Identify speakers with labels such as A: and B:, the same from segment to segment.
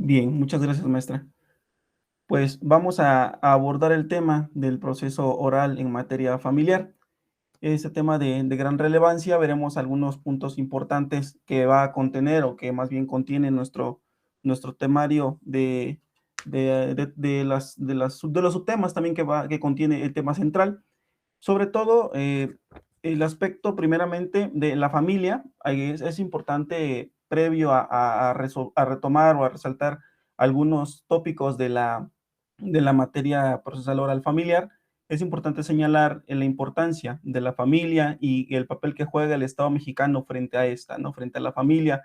A: Bien, muchas gracias, maestra. Pues vamos a abordar el tema del proceso oral en materia familiar. Este tema de gran relevancia, veremos algunos puntos importantes que va a contener o que más bien contiene nuestro temario de los subtemas también que contiene el tema central. Sobre todo, el aspecto primeramente de la familia, ahí es importante previo a retomar o a resaltar algunos tópicos de la materia procesal oral familiar, es importante señalar la importancia de la familia y el papel que juega el Estado mexicano frente a esta, ¿no? Frente a la familia,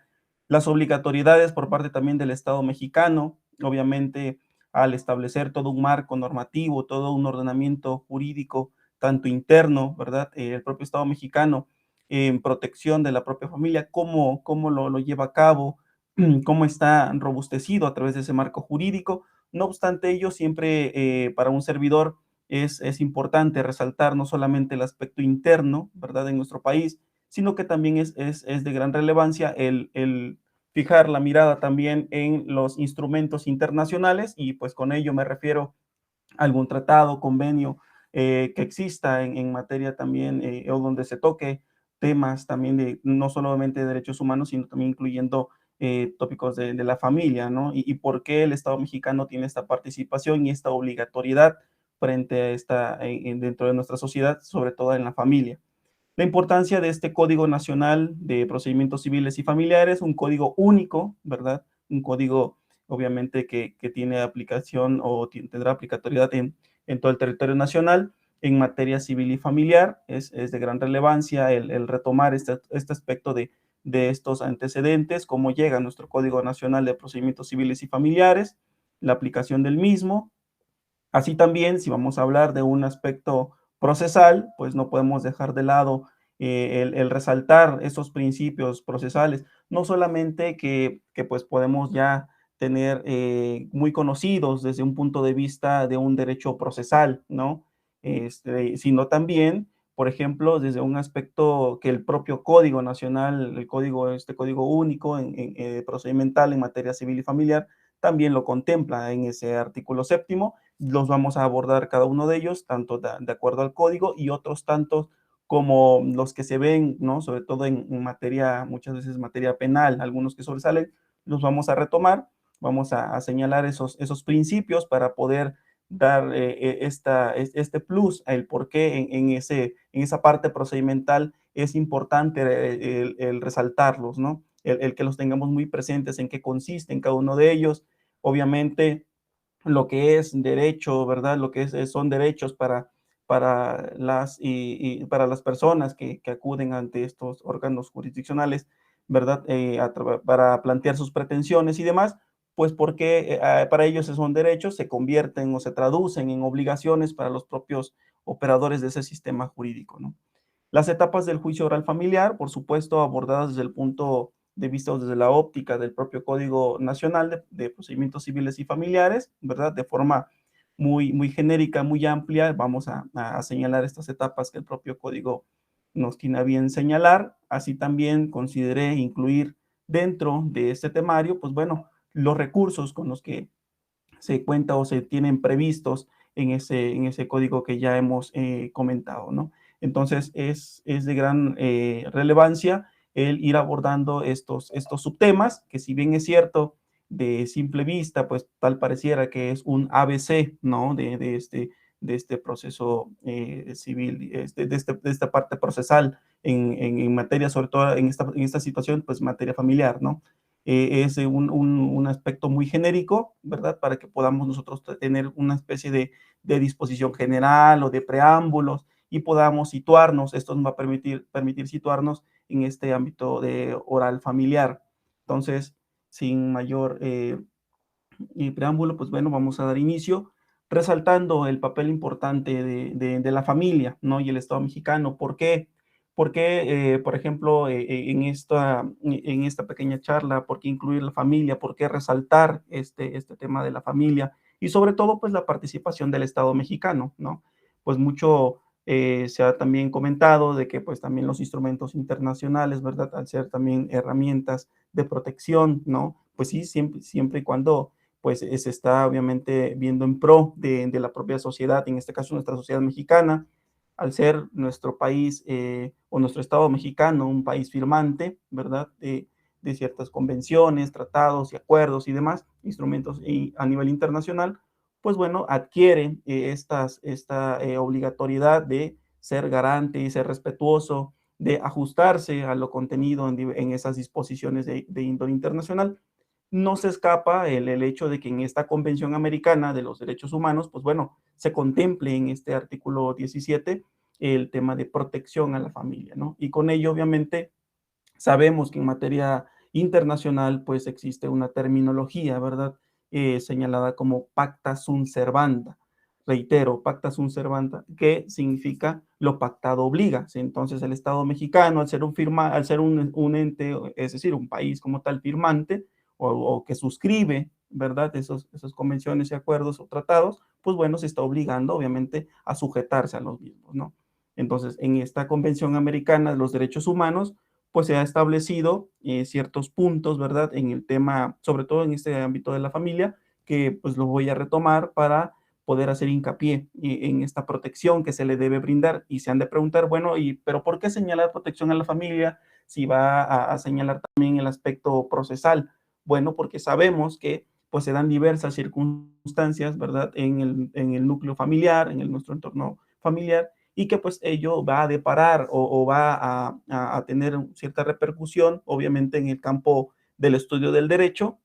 A: las obligatoriedades por parte también del Estado mexicano, obviamente al establecer todo un marco normativo, todo un ordenamiento jurídico tanto interno, ¿verdad? El propio Estado mexicano en protección de la propia familia, cómo lo lleva a cabo, cómo está robustecido a través de ese marco jurídico. No obstante ello, siempre para un servidor es importante resaltar no solamente el aspecto interno, ¿verdad?, en nuestro país, sino que también es de gran relevancia el fijar la mirada también en los instrumentos internacionales y pues con ello me refiero algún tratado, convenio que exista en materia también o donde se toque temas también de no solamente de derechos humanos, sino también incluyendo tópicos de la familia, ¿no? Y por qué el Estado mexicano tiene esta participación y esta obligatoriedad frente a dentro de nuestra sociedad, sobre todo en la familia. La importancia de este Código Nacional de Procedimientos Civiles y Familiares, un código único, ¿verdad? Un código, obviamente, que tiene aplicación o tendrá aplicatoriedad en todo el territorio nacional en materia civil y familiar. Es de gran relevancia el retomar este aspecto de estos antecedentes, cómo llega nuestro Código Nacional de Procedimientos Civiles y Familiares, la aplicación del mismo. Así también, si vamos a hablar de un aspecto procesal, pues no podemos dejar de lado el resaltar esos principios procesales, no solamente que pues podemos ya tener muy conocidos desde un punto de vista de un derecho procesal, ¿no? Sino también, por ejemplo, desde un aspecto que el propio Código Nacional, este Código Único procedimental en materia civil y familiar, también lo contempla en ese artículo séptimo. Los vamos a abordar cada uno de ellos, tanto de acuerdo al código y otros tantos como los que se ven, ¿no? Sobre todo en materia, muchas veces materia penal, algunos que sobresalen, los vamos a retomar, vamos a señalar esos principios para poder dar este plus, el por qué en esa parte procedimental es importante el resaltarlos, ¿no? El que los tengamos muy presentes en qué consisten cada uno de ellos. Obviamente, lo que es derecho, ¿verdad? Lo que son derechos para las personas que acuden ante estos órganos jurisdiccionales, ¿verdad? Para plantear sus pretensiones y demás, pues porque para ellos son derechos, se convierten o se traducen en obligaciones para los propios operadores de ese sistema jurídico, ¿no? Las etapas del juicio oral familiar, por supuesto, abordadas desde el punto de vista o desde la óptica del propio Código Nacional de Procedimientos Civiles y Familiares, ¿verdad? De forma muy genérica, muy amplia, vamos a señalar estas etapas que el propio código nos tiene a bien señalar. Así también consideré incluir dentro de este temario, pues bueno, los recursos con los que se cuenta o se tienen previstos en ese código que ya hemos comentado, ¿no? Entonces, es de gran relevancia el ir abordando estos subtemas, que si bien es cierto, de simple vista, pues tal pareciera que es un ABC, ¿no? De este proceso civil, de esta parte procesal en materia, sobre todo en esta situación, pues materia familiar, ¿no? Es un aspecto muy genérico, ¿verdad? Para que podamos nosotros tener una especie de disposición general o de preámbulos y podamos situarnos, esto nos va a permitir situarnos en este ámbito de oral familiar. Entonces, sin mayor preámbulo, pues bueno, vamos a dar inicio resaltando el papel importante de la familia, ¿no? Y el Estado mexicano. ¿Por qué? Porque, por ejemplo, en esta pequeña charla, ¿por qué incluir la familia? ¿Por qué resaltar este tema de la familia? Y sobre todo, pues la participación del Estado mexicano, ¿no? Pues mucho se ha también comentado de que pues también los instrumentos internacionales, ¿verdad? Al ser también herramientas de protección, ¿no? pues sí, siempre y cuando pues se está obviamente viendo en pro de la propia sociedad, en este caso nuestra sociedad mexicana, al ser nuestro país o nuestro Estado mexicano un país firmante, ¿verdad? De ciertas convenciones, tratados y acuerdos y demás, instrumentos a nivel internacional, pues bueno, adquiere esta obligatoriedad de ser garante y ser respetuoso, de ajustarse a lo contenido en esas disposiciones de índole internacional. No se escapa el hecho de que en esta Convención Americana de los Derechos Humanos, pues bueno, se contemple en este artículo 17 el tema de protección a la familia, ¿no? Y con ello, obviamente, sabemos que en materia internacional, pues existe una terminología, ¿verdad? Señalada como pacta sunt servanda. Reitero, pacta sunt servanda, que significa lo pactado obliga. Entonces, el Estado mexicano, al ser un ente, es decir, un país como tal firmante o que suscribe, ¿verdad? Esas convenciones y acuerdos o tratados, pues bueno, se está obligando, obviamente, a sujetarse a los mismos, ¿no? Entonces, en esta Convención Americana de los Derechos Humanos, pues se ha establecido ciertos puntos, ¿verdad? En el tema, sobre todo en este ámbito de la familia, que pues lo voy a retomar para poder hacer hincapié en esta protección que se le debe brindar. Y se han de preguntar, bueno, pero ¿por qué señalar protección a la familia si va a señalar también el aspecto procesal? Bueno, porque sabemos que pues se dan diversas circunstancias, ¿verdad? En el núcleo familiar, en nuestro entorno familiar, y que pues ello va a deparar o va a tener cierta repercusión, obviamente, en el campo del estudio del derecho,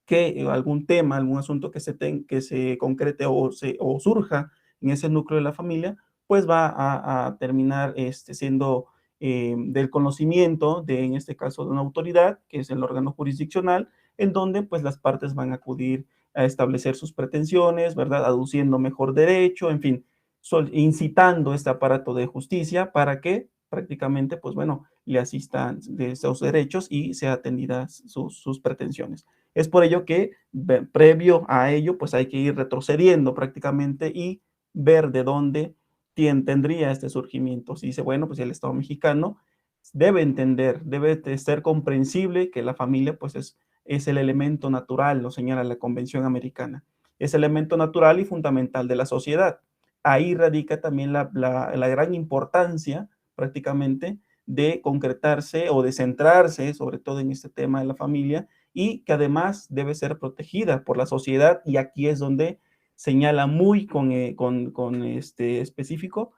A: que algún tema, algún asunto que se concrete o surja en ese núcleo de la familia, pues va a terminar siendo del conocimiento de, en este caso, de una autoridad, que es el órgano jurisdiccional, en donde pues las partes van a acudir a establecer sus pretensiones, ¿verdad? Aduciendo mejor derecho, en fin, incitando este aparato de justicia para que prácticamente, pues bueno, le asistan de esos derechos y sea atendidas sus pretensiones. Es por ello que previo a ello, pues hay que ir retrocediendo prácticamente y ver de dónde tendría este surgimiento. Si dice, bueno, pues el Estado mexicano debe entender, debe de ser comprensible que la familia pues es el elemento natural, lo señala la Convención Americana. Es elemento natural y fundamental de la sociedad. Ahí radica también la gran importancia prácticamente de concretarse o de centrarse, sobre todo en este tema de la familia, y que además debe ser protegida por la sociedad, y aquí es donde señala muy con específico,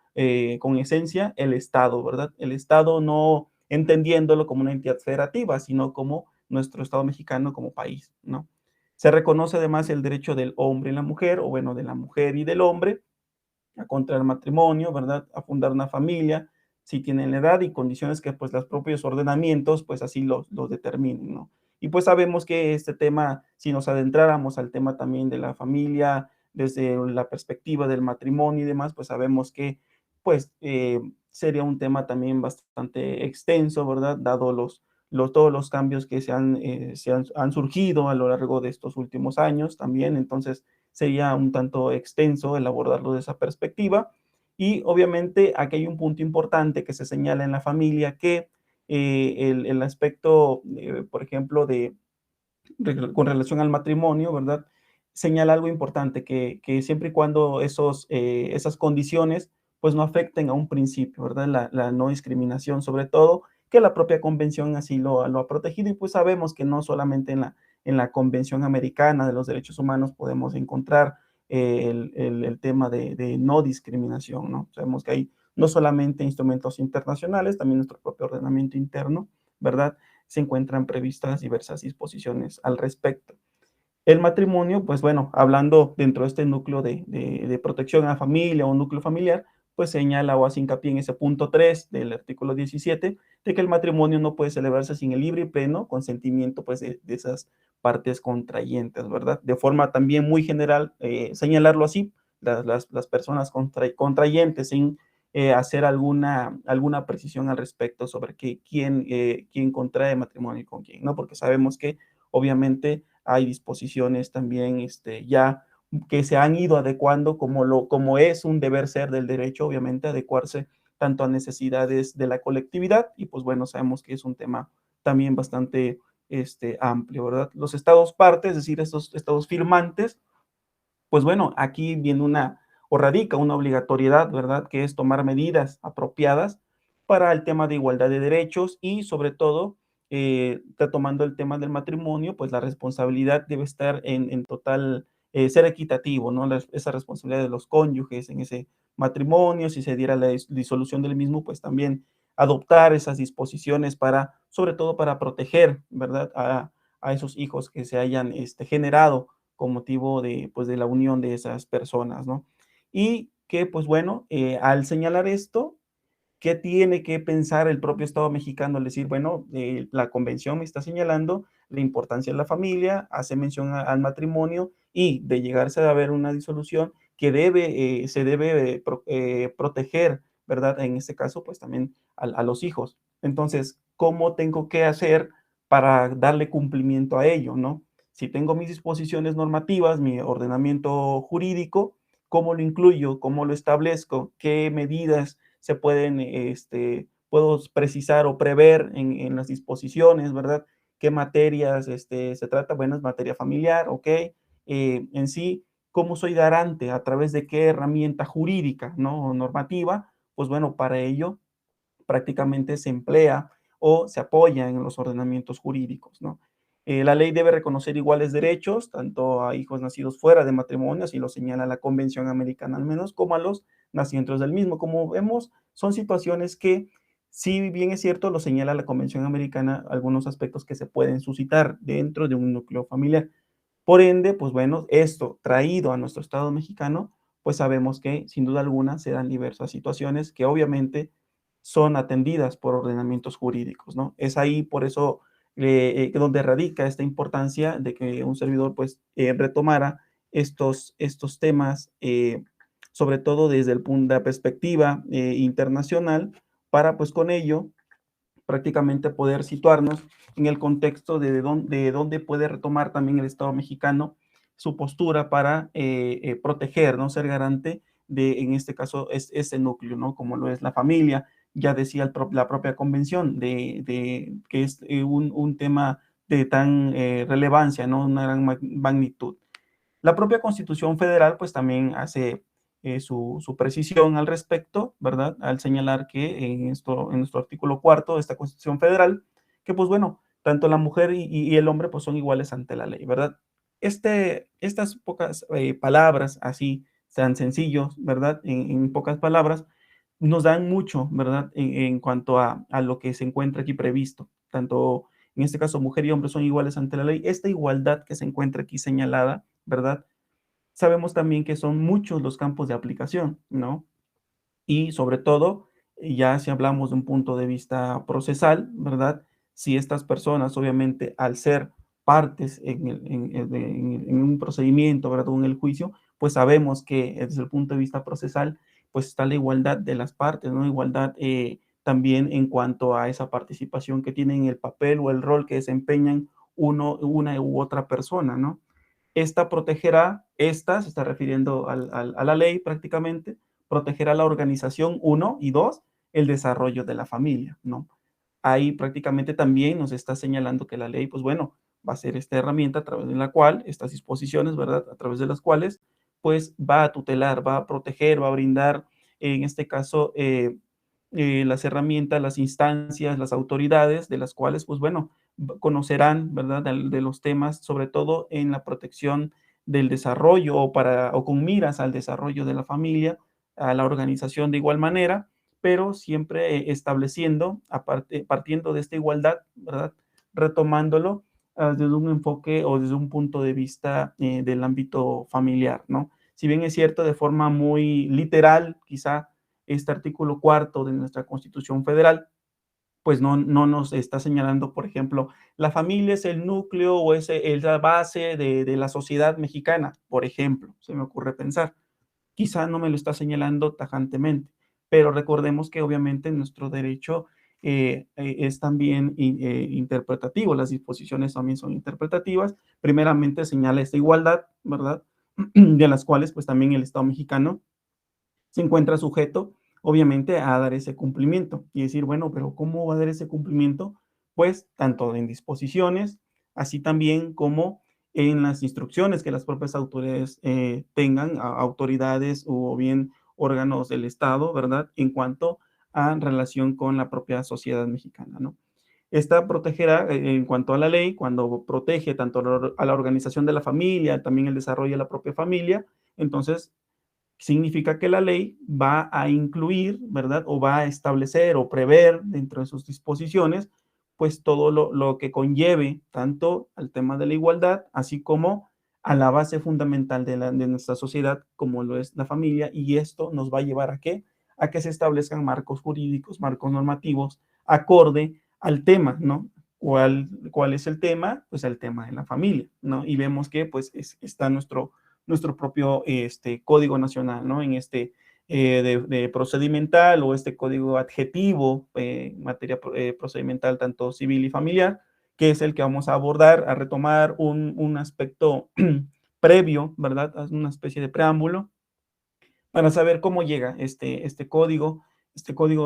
A: con esencia, el Estado, ¿verdad? El Estado no entendiéndolo como una entidad federativa, sino como nuestro Estado mexicano como país, ¿no? Se reconoce además el derecho del hombre y la mujer, o bueno, de la mujer y del hombre, a contraer matrimonio, ¿verdad? A fundar una familia, si tienen la edad y condiciones que pues los propios ordenamientos pues así los determinen, ¿no? Y pues sabemos que este tema, si nos adentráramos al tema también de la familia, desde la perspectiva del matrimonio y demás, pues sabemos que pues sería un tema también bastante extenso, ¿verdad? Dado todos los cambios que han surgido a lo largo de estos últimos años también, entonces sería un tanto extenso el abordarlo de esa perspectiva. Y obviamente aquí hay un punto importante que se señala en la familia, que el aspecto, por ejemplo, con relación al matrimonio, ¿verdad? Señala algo importante, que siempre y cuando esas condiciones pues no afecten a un principio, ¿verdad? La no discriminación, sobre todo, que la propia convención así lo ha protegido, y pues sabemos que no solamente en la Convención Americana de los Derechos Humanos podemos encontrar el tema de no discriminación, ¿no? Sabemos que hay no solamente instrumentos internacionales, también nuestro propio ordenamiento interno, ¿verdad? Se encuentran previstas diversas disposiciones al respecto. El matrimonio, pues bueno, hablando dentro de este núcleo de protección a la familia o núcleo familiar, pues señala o hace hincapié en ese punto 3 del artículo 17, de que el matrimonio no puede celebrarse sin el libre y pleno consentimiento pues de esas partes contrayentes, ¿verdad? De forma también muy general, señalarlo así, las personas contrayentes sin hacer alguna precisión al respecto sobre quién contrae matrimonio y con quién, ¿no? Porque sabemos que obviamente hay disposiciones también ya que se han ido adecuando como es un deber ser del derecho, obviamente, adecuarse tanto a necesidades de la colectividad, y pues bueno, sabemos que es un tema también bastante amplio, ¿verdad? Los estados partes, es decir, estos estados firmantes, pues bueno, aquí viene una o radica una obligatoriedad, ¿verdad? Que es tomar medidas apropiadas para el tema de igualdad de derechos y sobre todo, retomando el tema del matrimonio, pues la responsabilidad debe estar en total, ser equitativo, ¿no? Esa responsabilidad de los cónyuges en ese matrimonio, si se diera la disolución del mismo, pues también adoptar esas disposiciones para, sobre todo para proteger, ¿verdad? A esos hijos que se hayan generado con motivo de, pues, de la unión de esas personas, ¿no? Y que, pues bueno, al señalar esto, ¿qué tiene que pensar el propio Estado mexicano? Al decir, bueno, la convención me está señalando la importancia de la familia, hace mención al matrimonio y de llegarse a haber una disolución que se debe proteger, ¿verdad? En este caso, pues también a los hijos. Entonces, ¿cómo tengo que hacer para darle cumplimiento a ello, ¿no? Si tengo mis disposiciones normativas, mi ordenamiento jurídico, ¿cómo lo incluyo? ¿Cómo lo establezco? ¿Qué medidas se pueden, puedo precisar o prever en las disposiciones, ¿verdad? ¿Qué materias se trata? Bueno, es materia familiar, ¿ok? En sí, ¿cómo soy garante? ¿A través de qué herramienta jurídica, ¿no? O normativa? Pues bueno, para ello prácticamente se emplea o se apoya en los ordenamientos jurídicos, ¿no? La ley debe reconocer iguales derechos, tanto a hijos nacidos fuera de matrimonio, así lo señala la Convención Americana al menos, como a los nacientes del mismo. Como vemos, son situaciones que, si bien es cierto, lo señala la Convención Americana, algunos aspectos que se pueden suscitar dentro de un núcleo familiar. Por ende, pues bueno, esto traído a nuestro Estado mexicano, pues sabemos que sin duda alguna se dan diversas situaciones que obviamente son atendidas por ordenamientos jurídicos, ¿no? Es ahí por eso donde radica esta importancia de que un servidor pues retomara estos temas, sobre todo desde el punto de la perspectiva internacional, para pues con ello prácticamente poder situarnos en el contexto de dónde puede retomar también el Estado mexicano su postura para proteger, ¿no? Ser garante de, en este caso, ese núcleo, ¿no? Como lo es la familia. Ya decía la propia convención que es un tema de tan relevancia, ¿no? Una gran magnitud. La propia Constitución Federal, pues también hace su precisión al respecto, ¿verdad? Al señalar que en nuestro artículo cuarto de esta Constitución Federal, que pues bueno, tanto la mujer y el hombre pues son iguales ante la ley, ¿verdad? Estas pocas palabras, así tan sencillos, ¿verdad? En pocas palabras, nos dan mucho, ¿verdad? En cuanto a lo que se encuentra aquí previsto. Tanto, en este caso, mujer y hombre son iguales ante la ley. Esta igualdad que se encuentra aquí señalada, ¿verdad? Sabemos también que son muchos los campos de aplicación, ¿no? Y sobre todo, ya si hablamos de un punto de vista procesal, ¿verdad? Si estas personas, obviamente, al ser partes en un procedimiento, ¿verdad? O en el juicio, pues sabemos que desde el punto de vista procesal, pues está la igualdad de las partes, ¿no? Igualdad también en cuanto a esa participación que tienen, el papel o el rol que desempeñan una u otra persona, ¿no? Esta protegerá, esta se está refiriendo a la ley prácticamente, protegerá la organización, uno, y dos, el desarrollo de la familia, ¿no? Ahí prácticamente también nos está señalando que la ley, pues bueno, va a ser esta herramienta a través de la cual, estas disposiciones, ¿verdad? A través de las cuales, pues va a tutelar, va a proteger, va a brindar, en este caso, las herramientas, las instancias, las autoridades, de las cuales, pues bueno, conocerán, ¿verdad? De los temas, sobre todo en la protección del desarrollo o con miras al desarrollo de la familia, a la organización de igual manera, pero siempre estableciendo, partiendo de esta igualdad, ¿verdad? Retomándolo desde un enfoque o desde un punto de vista del ámbito familiar, ¿no? Si bien es cierto, de forma muy literal, quizá este artículo cuarto de nuestra Constitución Federal, pues no nos está señalando, por ejemplo, la familia es el núcleo o es la base de la sociedad mexicana, por ejemplo, se me ocurre pensar. Quizá no me lo está señalando tajantemente, pero recordemos que obviamente nuestro derecho es también interpretativo, las disposiciones también son interpretativas. Primeramente señala esta igualdad, ¿verdad? De las cuales pues también el Estado mexicano se encuentra sujeto, obviamente, a dar ese cumplimiento y decir, bueno, pero ¿cómo va a dar ese cumplimiento? pues tanto en disposiciones, así también como en las instrucciones que las propias autoridades tengan, autoridades o bien órganos del Estado, ¿verdad? En cuanto a relación con la propia sociedad mexicana, ¿no? Esta protegerá en cuanto a la ley, cuando protege tanto a la organización de la familia, también el desarrollo de la propia familia, entonces significa que la ley va a incluir, ¿verdad? O va a establecer o prever dentro de sus disposiciones, pues todo lo que conlleve tanto al tema de la igualdad, así como a la base fundamental de nuestra sociedad, como lo es la familia, y esto nos va a llevar a qué? A que se establezcan marcos jurídicos, marcos normativos, acorde al tema, ¿no? ¿Cuál es el tema? Pues el tema de la familia, ¿no? Y vemos que pues está nuestro propio código nacional, ¿no? En de procedimental o este código adjetivo en materia procedimental, tanto civil y familiar, que es el que vamos a abordar, a retomar un aspecto previo, ¿verdad? Una especie de preámbulo para saber cómo llega este código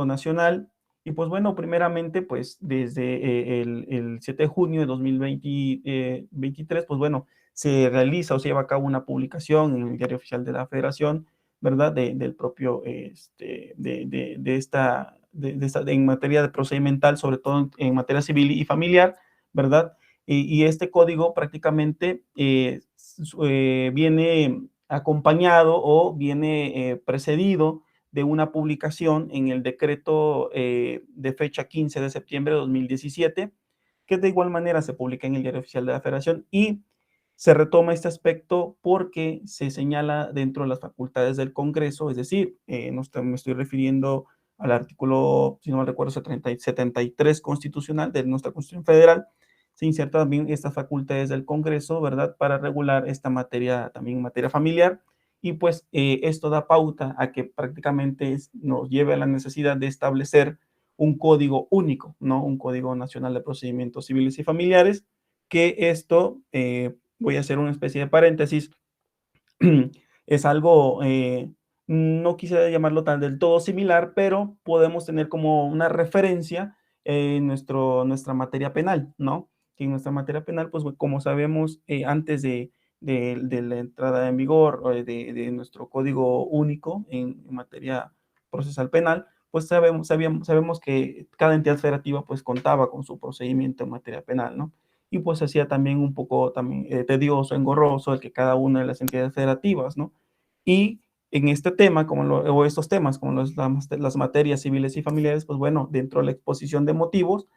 A: nacional. Y pues bueno, primeramente, pues desde el 7 de junio de 2023, pues bueno, se realiza o se lleva a cabo una publicación en el Diario Oficial de la Federación, ¿verdad? Del propio, en materia de procedimental, sobre todo en materia civil y familiar, ¿verdad? Y este código prácticamente viene acompañado o viene precedido de una publicación en el decreto de fecha 15 de septiembre de 2017, que de igual manera se publica en el Diario Oficial de la Federación y se retoma este aspecto porque se señala dentro de las facultades del Congreso, es decir, me estoy refiriendo al artículo, si no me recuerdo, 73 constitucional de nuestra Constitución Federal, se inserta también estas facultades del Congreso, ¿verdad? Para regular esta materia, también materia familiar, y pues esto da pauta a que prácticamente nos lleve a la necesidad de establecer un código único, ¿no? Un código nacional de procedimientos civiles y familiares, que esto, voy a hacer una especie de paréntesis, es algo, no quisiera llamarlo tan del todo similar, pero podemos tener como una referencia en nuestra materia penal, ¿no? Que en nuestra materia penal, pues como sabemos, antes de la entrada en vigor de nuestro código único en materia procesal penal, pues sabemos que cada entidad federativa pues contaba con su procedimiento en materia penal, ¿no? Y pues hacía también un poco también tedioso, engorroso el que cada una de las entidades federativas, ¿no? Y en este tema, o estos temas, como las materias civiles y familiares, pues bueno, dentro de la exposición de motivos,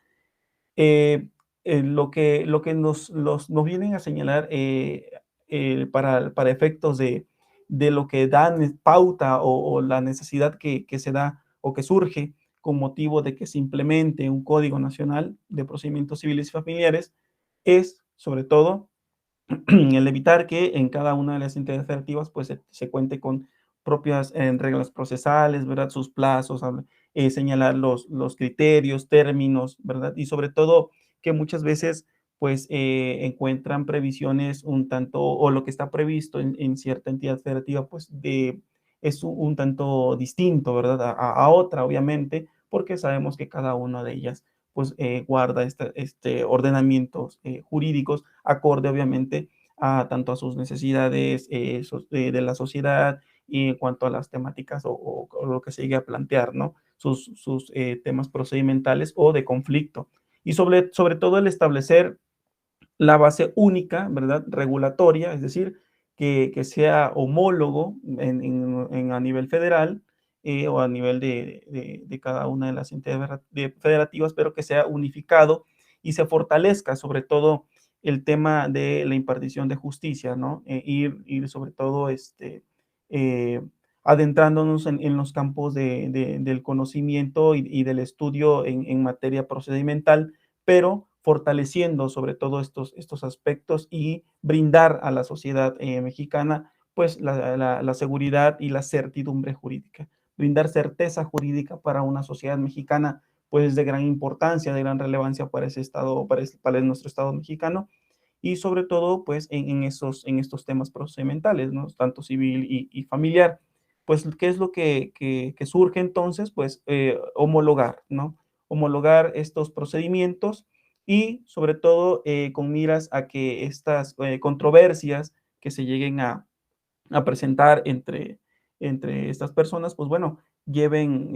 A: lo que nos vienen a señalar para efectos de lo que dan pauta o la necesidad que se da o que surge con motivo de que se implemente un Código Nacional de Procedimientos Civiles y Familiares, es sobre todo el evitar que en cada una de las entidades federativas pues se cuente con propias reglas procesales, ¿verdad? Sus plazos, señalar los criterios, términos, ¿verdad? Y sobre todo que muchas veces pues encuentran previsiones un tanto, o lo que está previsto en cierta entidad federativa pues es un tanto distinto, ¿verdad? A otra, obviamente, porque sabemos que cada una de ellas pues guarda ordenamientos jurídicos acorde obviamente tanto a sus necesidades de la sociedad y en cuanto a las temáticas o lo que se llegue a plantear, ¿no? Sus temas procedimentales o de conflicto. Y sobre todo el establecer la base única, ¿verdad? Regulatoria, es decir, que sea homólogo a nivel federal o a nivel de cada una de las entidades federativas, pero que sea unificado y se fortalezca sobre todo el tema de la impartición de justicia, ¿no? Ir sobre todo eh, adentrándonos en los campos del conocimiento y del estudio en materia procedimental, pero fortaleciendo sobre todo estos aspectos y brindar a la sociedad mexicana pues la seguridad y la certidumbre jurídica. Brindar certeza jurídica para una sociedad mexicana pues de gran importancia, de gran relevancia para ese estado, para nuestro estado mexicano y sobre todo pues en estos temas procedimentales, ¿no? Tanto civil y familiar. Pues, ¿qué es lo que surge entonces? Pues homologar, ¿no? Homologar estos procedimientos y sobre todo con miras a que estas controversias que se lleguen a presentar entre estas personas, pues bueno, lleven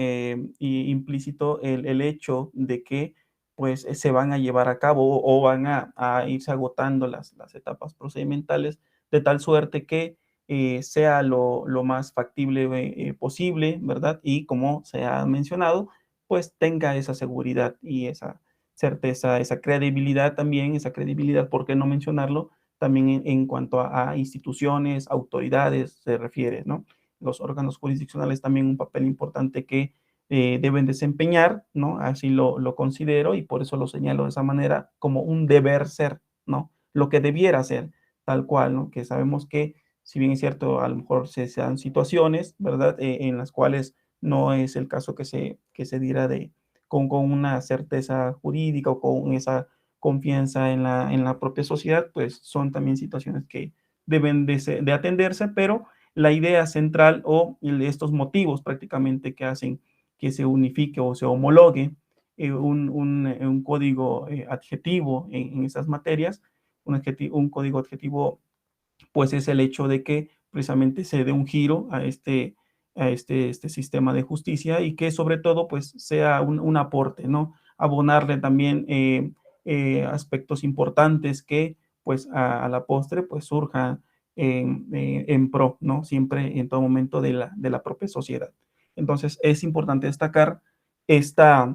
A: implícito el hecho de que pues se van a llevar a cabo o van a irse agotando las etapas procedimentales de tal suerte que sea lo más factible posible, ¿verdad? Y como se ha mencionado, pues tenga esa seguridad y esa certeza, esa credibilidad también, esa credibilidad, ¿por qué no mencionarlo? También en cuanto a instituciones, autoridades se refiere, ¿no? Los órganos jurisdiccionales también un papel importante que deben desempeñar, ¿no? Así lo considero y por eso lo señalo de esa manera como un deber ser, ¿no? Lo que debiera ser, tal cual, ¿no? Que sabemos que, si bien es cierto, a lo mejor se dan situaciones, ¿verdad? En las cuales no es el caso que se diera con una certeza jurídica o con esa confianza en la propia sociedad, pues son también situaciones que deben de atenderse, pero la idea central o estos motivos prácticamente que hacen que se unifique o se homologue un código adjetivo en esas materias, un código adjetivo pues es el hecho de que precisamente se dé un giro a este sistema de justicia y que sobre todo pues sea un aporte, ¿no? Abonarle también aspectos importantes que pues a la postre pues surja en pro, ¿no? Siempre en todo momento de la propia sociedad. Entonces es importante destacar esta,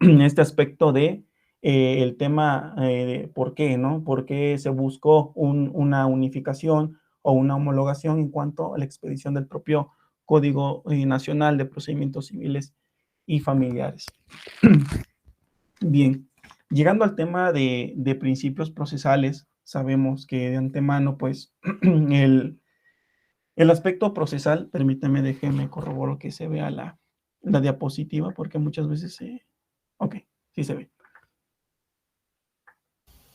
A: este aspecto de el tema de por qué, ¿no? ¿Por qué se buscó una unificación o una homologación en cuanto a la expedición del propio Código Nacional de Procedimientos Civiles y Familiares? Bien, llegando al tema de principios procesales, sabemos que de antemano, pues, el aspecto procesal, permíteme, déjeme corroboro que se vea la diapositiva, porque muchas veces ok, sí se ve.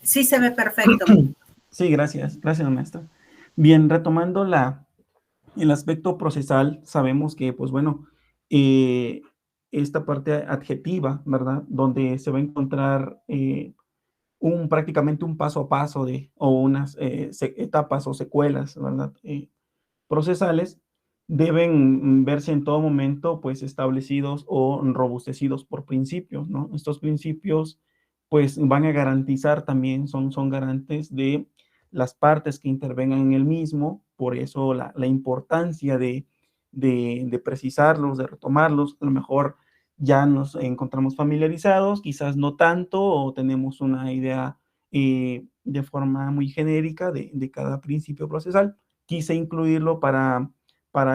B: Sí, se ve perfecto.
A: Sí, gracias, maestra. Bien, retomando el aspecto procesal, sabemos que, pues bueno, eh, esta parte adjetiva, ¿verdad? Donde se va a encontrar prácticamente un paso a paso o unas etapas o secuelas, ¿verdad? Procesales deben verse en todo momento pues establecidos o robustecidos por principios, ¿no? Estos principios pues van a garantizar también, son garantes de las partes que intervengan en el mismo, por eso la importancia de precisarlos, de retomarlos, a lo mejor ya nos encontramos familiarizados, quizás no tanto, o tenemos una idea de forma muy genérica de cada principio procesal. Quise incluirlo para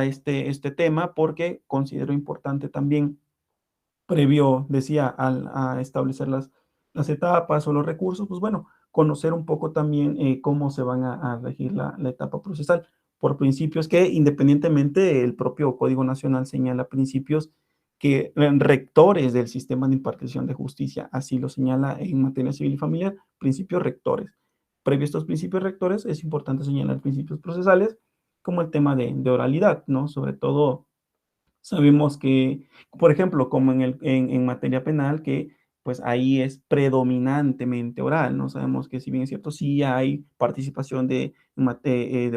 A: este tema porque considero importante también, previo, decía, a establecer las etapas o los recursos, pues bueno, conocer un poco también cómo se van a regir la etapa procesal por principios que independientemente el propio Código Nacional señala principios que rectores del sistema de impartición de justicia, así lo señala en materia civil y familiar, principios rectores. Previo a estos principios rectores es importante señalar principios procesales como el tema de oralidad, ¿no? Sobre todo sabemos que, por ejemplo, como en materia penal, que pues ahí es predominantemente oral, ¿no? Sabemos que si bien es cierto, sí hay participación de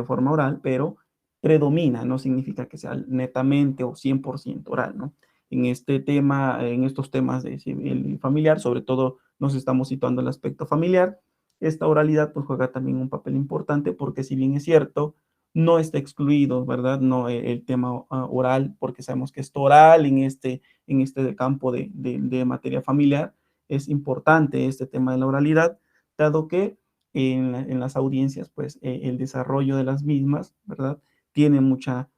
A: forma oral, pero predomina, no significa que sea netamente o 100% oral, ¿no? En este tema, en estos temas de civil y familiar, sobre todo nos estamos situando el aspecto familiar, esta oralidad pues juega también un papel importante porque si bien es cierto, no está excluido, ¿verdad? No el tema oral, porque sabemos que esto oral en este campo de materia familiar es importante este tema de la oralidad, dado que en las audiencias, pues el desarrollo de las mismas, ¿verdad? Tiene mucha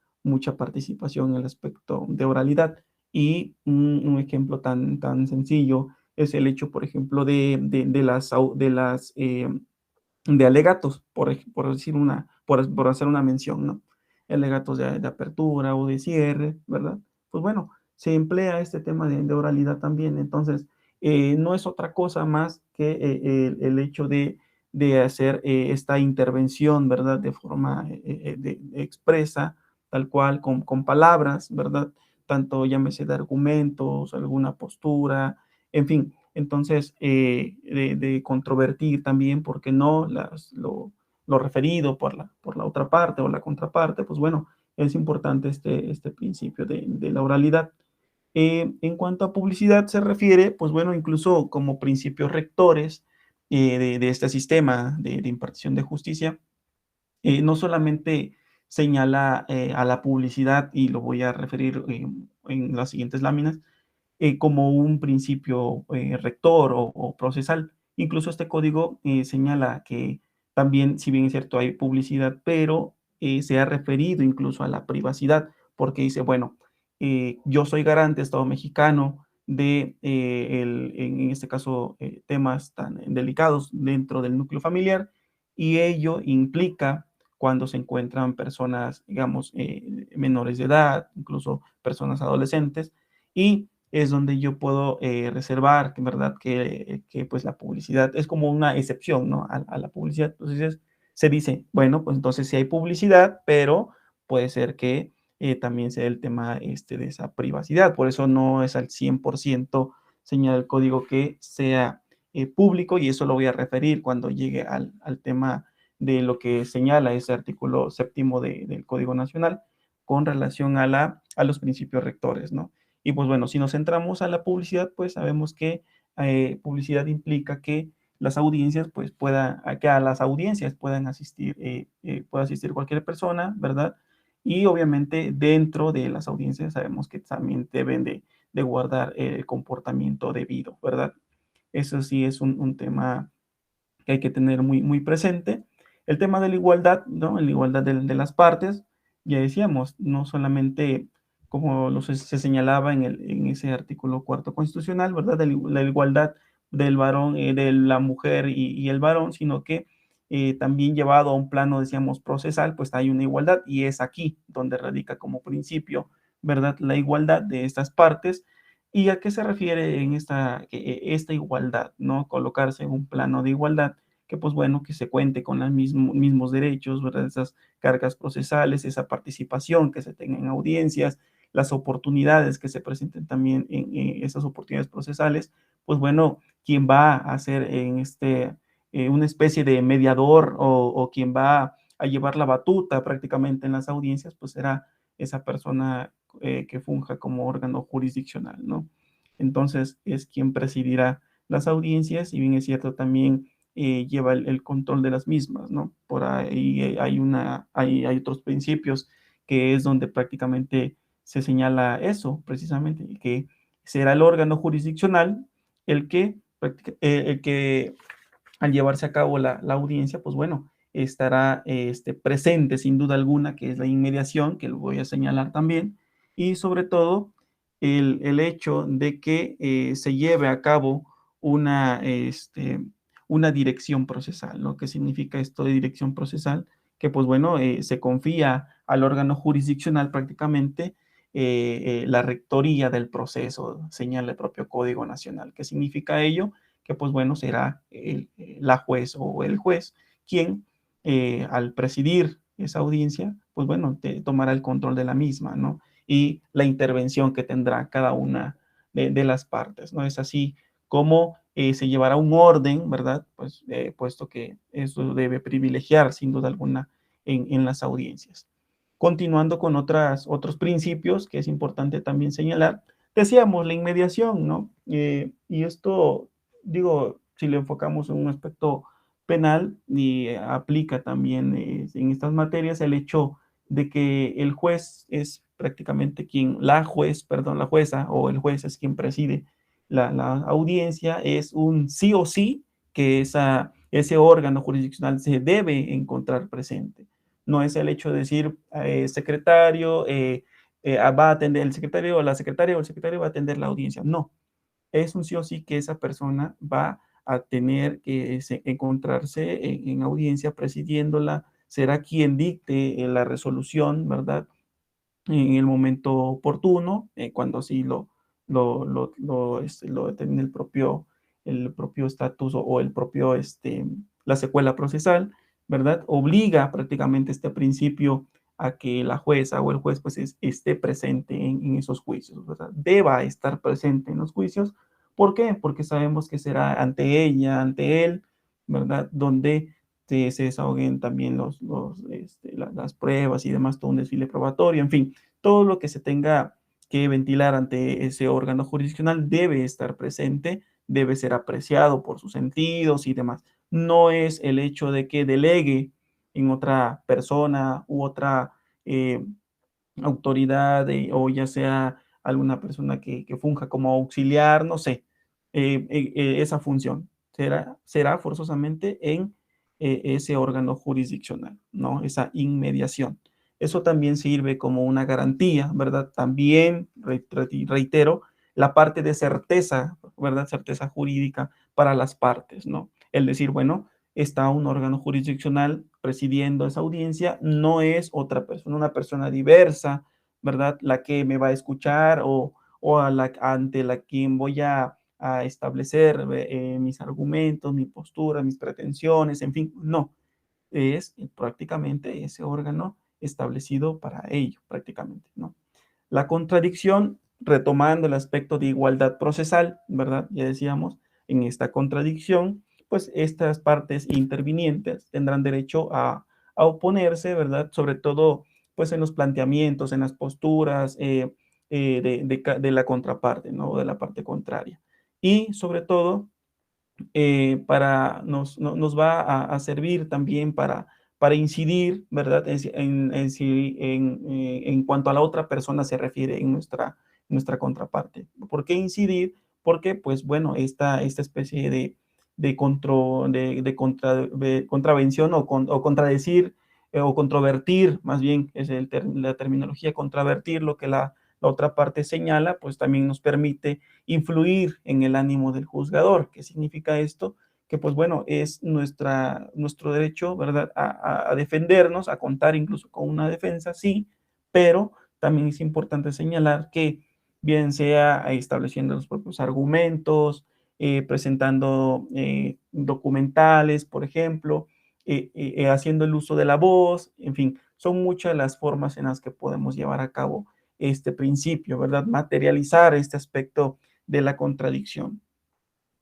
A: participación en el aspecto de oralidad. Y un ejemplo tan sencillo es el hecho, por ejemplo, de alegatos, por decir por hacer una mención, ¿no? Alegatos de apertura o de cierre, ¿verdad? Pues bueno, se emplea este tema de oralidad también. Entonces, no es otra cosa más que el hecho de hacer esta intervención, ¿verdad? De forma expresa, tal cual, con palabras, ¿verdad? Tanto llámese de argumentos, alguna postura, en fin, Entonces, de controvertir también, porque no lo referido por la otra parte o la contraparte, pues bueno, es importante este principio de la oralidad. En cuanto a publicidad se refiere, pues bueno, incluso como principios rectores de este sistema de impartición de justicia, no solamente señala a la publicidad, y lo voy a referir en las siguientes láminas, como un principio rector o procesal. Incluso este código señala que también, si bien es cierto, hay publicidad, pero se ha referido incluso a la privacidad, porque dice, bueno, yo soy garante, Estado mexicano, de, en este caso, temas tan delicados dentro del núcleo familiar, y ello implica cuando se encuentran personas, digamos, menores de edad, incluso personas adolescentes, y es donde yo puedo reservar, que en verdad que, pues la publicidad es como una excepción, ¿no? A la publicidad. Entonces se dice, bueno, pues entonces sí hay publicidad, pero puede ser que también sea el tema de esa privacidad. Por eso no es al 100% señala el código que sea público, y eso lo voy a referir cuando llegue al tema de lo que señala ese artículo séptimo del Código Nacional con relación a los principios rectores, ¿no? Y pues bueno, si nos centramos a la publicidad, pues sabemos que publicidad implica que las audiencias, pues que a las audiencias puedan asistir, pueda asistir cualquier persona, ¿verdad? Y obviamente dentro de las audiencias sabemos que también deben de guardar el comportamiento debido, ¿verdad? Eso sí es un tema que hay que tener muy presente. El tema de la igualdad, ¿no? La igualdad de las partes, ya decíamos, no solamente como se señalaba en ese artículo cuarto constitucional, ¿verdad? De la igualdad del varón, de la mujer y el varón, sino que también llevado a un plano, decíamos, procesal, pues hay una igualdad, y es aquí donde radica como principio, ¿verdad? La igualdad de estas partes. ¿Y a qué se refiere en esta igualdad, no? Colocarse en un plano de igualdad, que pues bueno, que se cuente con los mismos derechos, ¿verdad? Esas cargas procesales, esa participación que se tenga en audiencias, las oportunidades que se presenten también en esas oportunidades procesales, pues bueno, quien va a ser una especie de mediador, o quien va a llevar la batuta prácticamente en las audiencias, pues será esa persona que funja como órgano jurisdiccional, ¿no? Entonces es quien presidirá las audiencias, y bien es cierto también lleva el control de las mismas, ¿no? Por ahí hay otros principios que es donde prácticamente se señala eso, precisamente, que será el órgano jurisdiccional el que al llevarse a cabo la audiencia, pues bueno, estará presente sin duda alguna, que es la inmediación, que lo voy a señalar también, y sobre todo el hecho de que se lleve a cabo una dirección procesal, ¿no? ¿Qué significa esto de dirección procesal? Que pues bueno, se confía al órgano jurisdiccional prácticamente la rectoría del proceso, señala el propio Código Nacional. ¿Qué significa ello? Que pues bueno, será la juez o el juez quien al presidir esa audiencia, pues bueno, tomará el control de la misma, ¿no? Y la intervención que tendrá cada una de las partes, ¿no? Es así como se llevará un orden, ¿verdad? Pues puesto que eso debe privilegiar sin duda alguna en las audiencias. Continuando con otros principios que es importante también señalar, decíamos la inmediación, ¿no? Y esto, digo, si lo enfocamos en un aspecto penal, y aplica también en estas materias el hecho de que el juez es prácticamente la jueza o el juez es quien preside la audiencia, es un sí o sí que ese órgano jurisdiccional se debe encontrar presente. No es el hecho de decir, secretario, va a atender el secretario o la secretaria, o el secretario va a atender la audiencia. No, es un sí o sí que esa persona va a tener que encontrarse en audiencia presidiéndola, será quien dicte la resolución, ¿verdad? En el momento oportuno, cuando así lo determine el propio estatus o el propio, la secuela procesal, ¿verdad? Obliga prácticamente este principio a que la jueza o el juez pues esté presente en esos juicios, ¿verdad? Deba estar presente en los juicios, ¿Por qué? Porque sabemos que será ante ella, ante él, ¿verdad? Donde se desahoguen también las pruebas y demás, todo un desfile probatorio, en fin, todo lo que se tenga que ventilar ante ese órgano jurisdiccional debe estar presente, debe ser apreciado por sus sentidos y demás. No es el hecho de que delegue en otra persona u otra eh, autoridad o ya sea alguna persona que funja como auxiliar, no sé, esa función será forzosamente en ese órgano jurisdiccional, ¿no? Esa inmediación. Eso también sirve como una garantía, ¿verdad? También, reitero, la parte de certeza, ¿verdad? Certeza jurídica para las partes, ¿no? El decir, bueno, está un órgano jurisdiccional presidiendo esa audiencia, no es otra persona, una persona diversa, ¿verdad? La que me va a escuchar o ante la quien voy a establecer mis argumentos, mi postura, mis pretensiones, en fin, no, es prácticamente ese órgano establecido para ello, prácticamente, ¿no? La contradicción, retomando el aspecto de igualdad procesal, ¿verdad? Ya decíamos, en esta contradicción, pues estas partes intervinientes tendrán derecho a oponerse, ¿verdad? Sobre todo, pues en los planteamientos, en las posturas de la contraparte, ¿no? De la parte contraria. Y sobre todo, nos va a servir también para incidir, ¿verdad? En cuanto a la otra persona se refiere en nuestra contraparte. ¿Por qué incidir? Porque, pues bueno, esta especie de contravención o contradecir o controvertir, más bien es la terminología, contravertir lo que la otra parte señala, pues también nos permite influir en el ánimo del juzgador. ¿Qué significa esto? Que pues bueno, es nuestro derecho, ¿verdad? A defendernos, a contar incluso con una defensa, sí, pero también es importante señalar que bien sea estableciendo los propios argumentos, presentando documentales, por ejemplo, haciendo el uso de la voz, en fin, son muchas las formas en las que podemos llevar a cabo este principio, ¿verdad? Materializar este aspecto de la contradicción.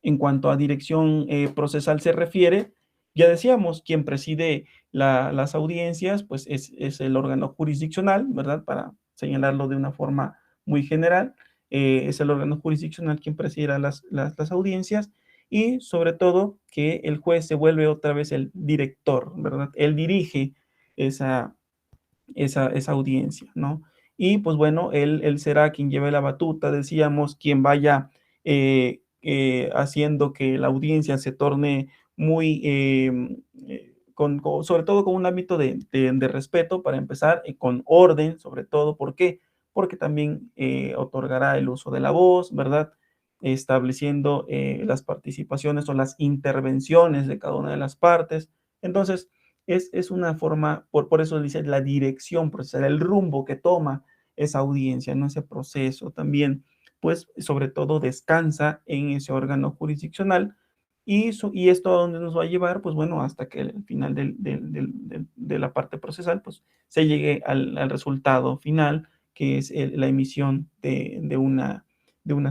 A: En cuanto a dirección procesal se refiere, ya decíamos, quien preside las audiencias, pues es el órgano jurisdiccional, ¿verdad? Para señalarlo de una forma muy general, es el órgano jurisdiccional quien preside las audiencias y sobre todo que el juez se vuelve otra vez el director, ¿verdad? Él dirige esa, esa audiencia, ¿no? Y pues bueno, él será quien lleve la batuta, decíamos, quien vaya haciendo que la audiencia se torne muy, sobre todo con un ámbito de respeto para empezar, con orden, sobre todo, ¿por qué? Porque también otorgará el uso de la voz, ¿verdad? Estableciendo las participaciones o las intervenciones de cada una de las partes. Entonces, es una forma, por eso dice la dirección procesal, el rumbo que toma esa audiencia, ¿no? Ese proceso también, pues sobre todo descansa en ese órgano jurisdiccional y esto a dónde nos va a llevar, pues bueno, hasta que al final de la parte procesal, pues se llegue al resultado final, que es la emisión de una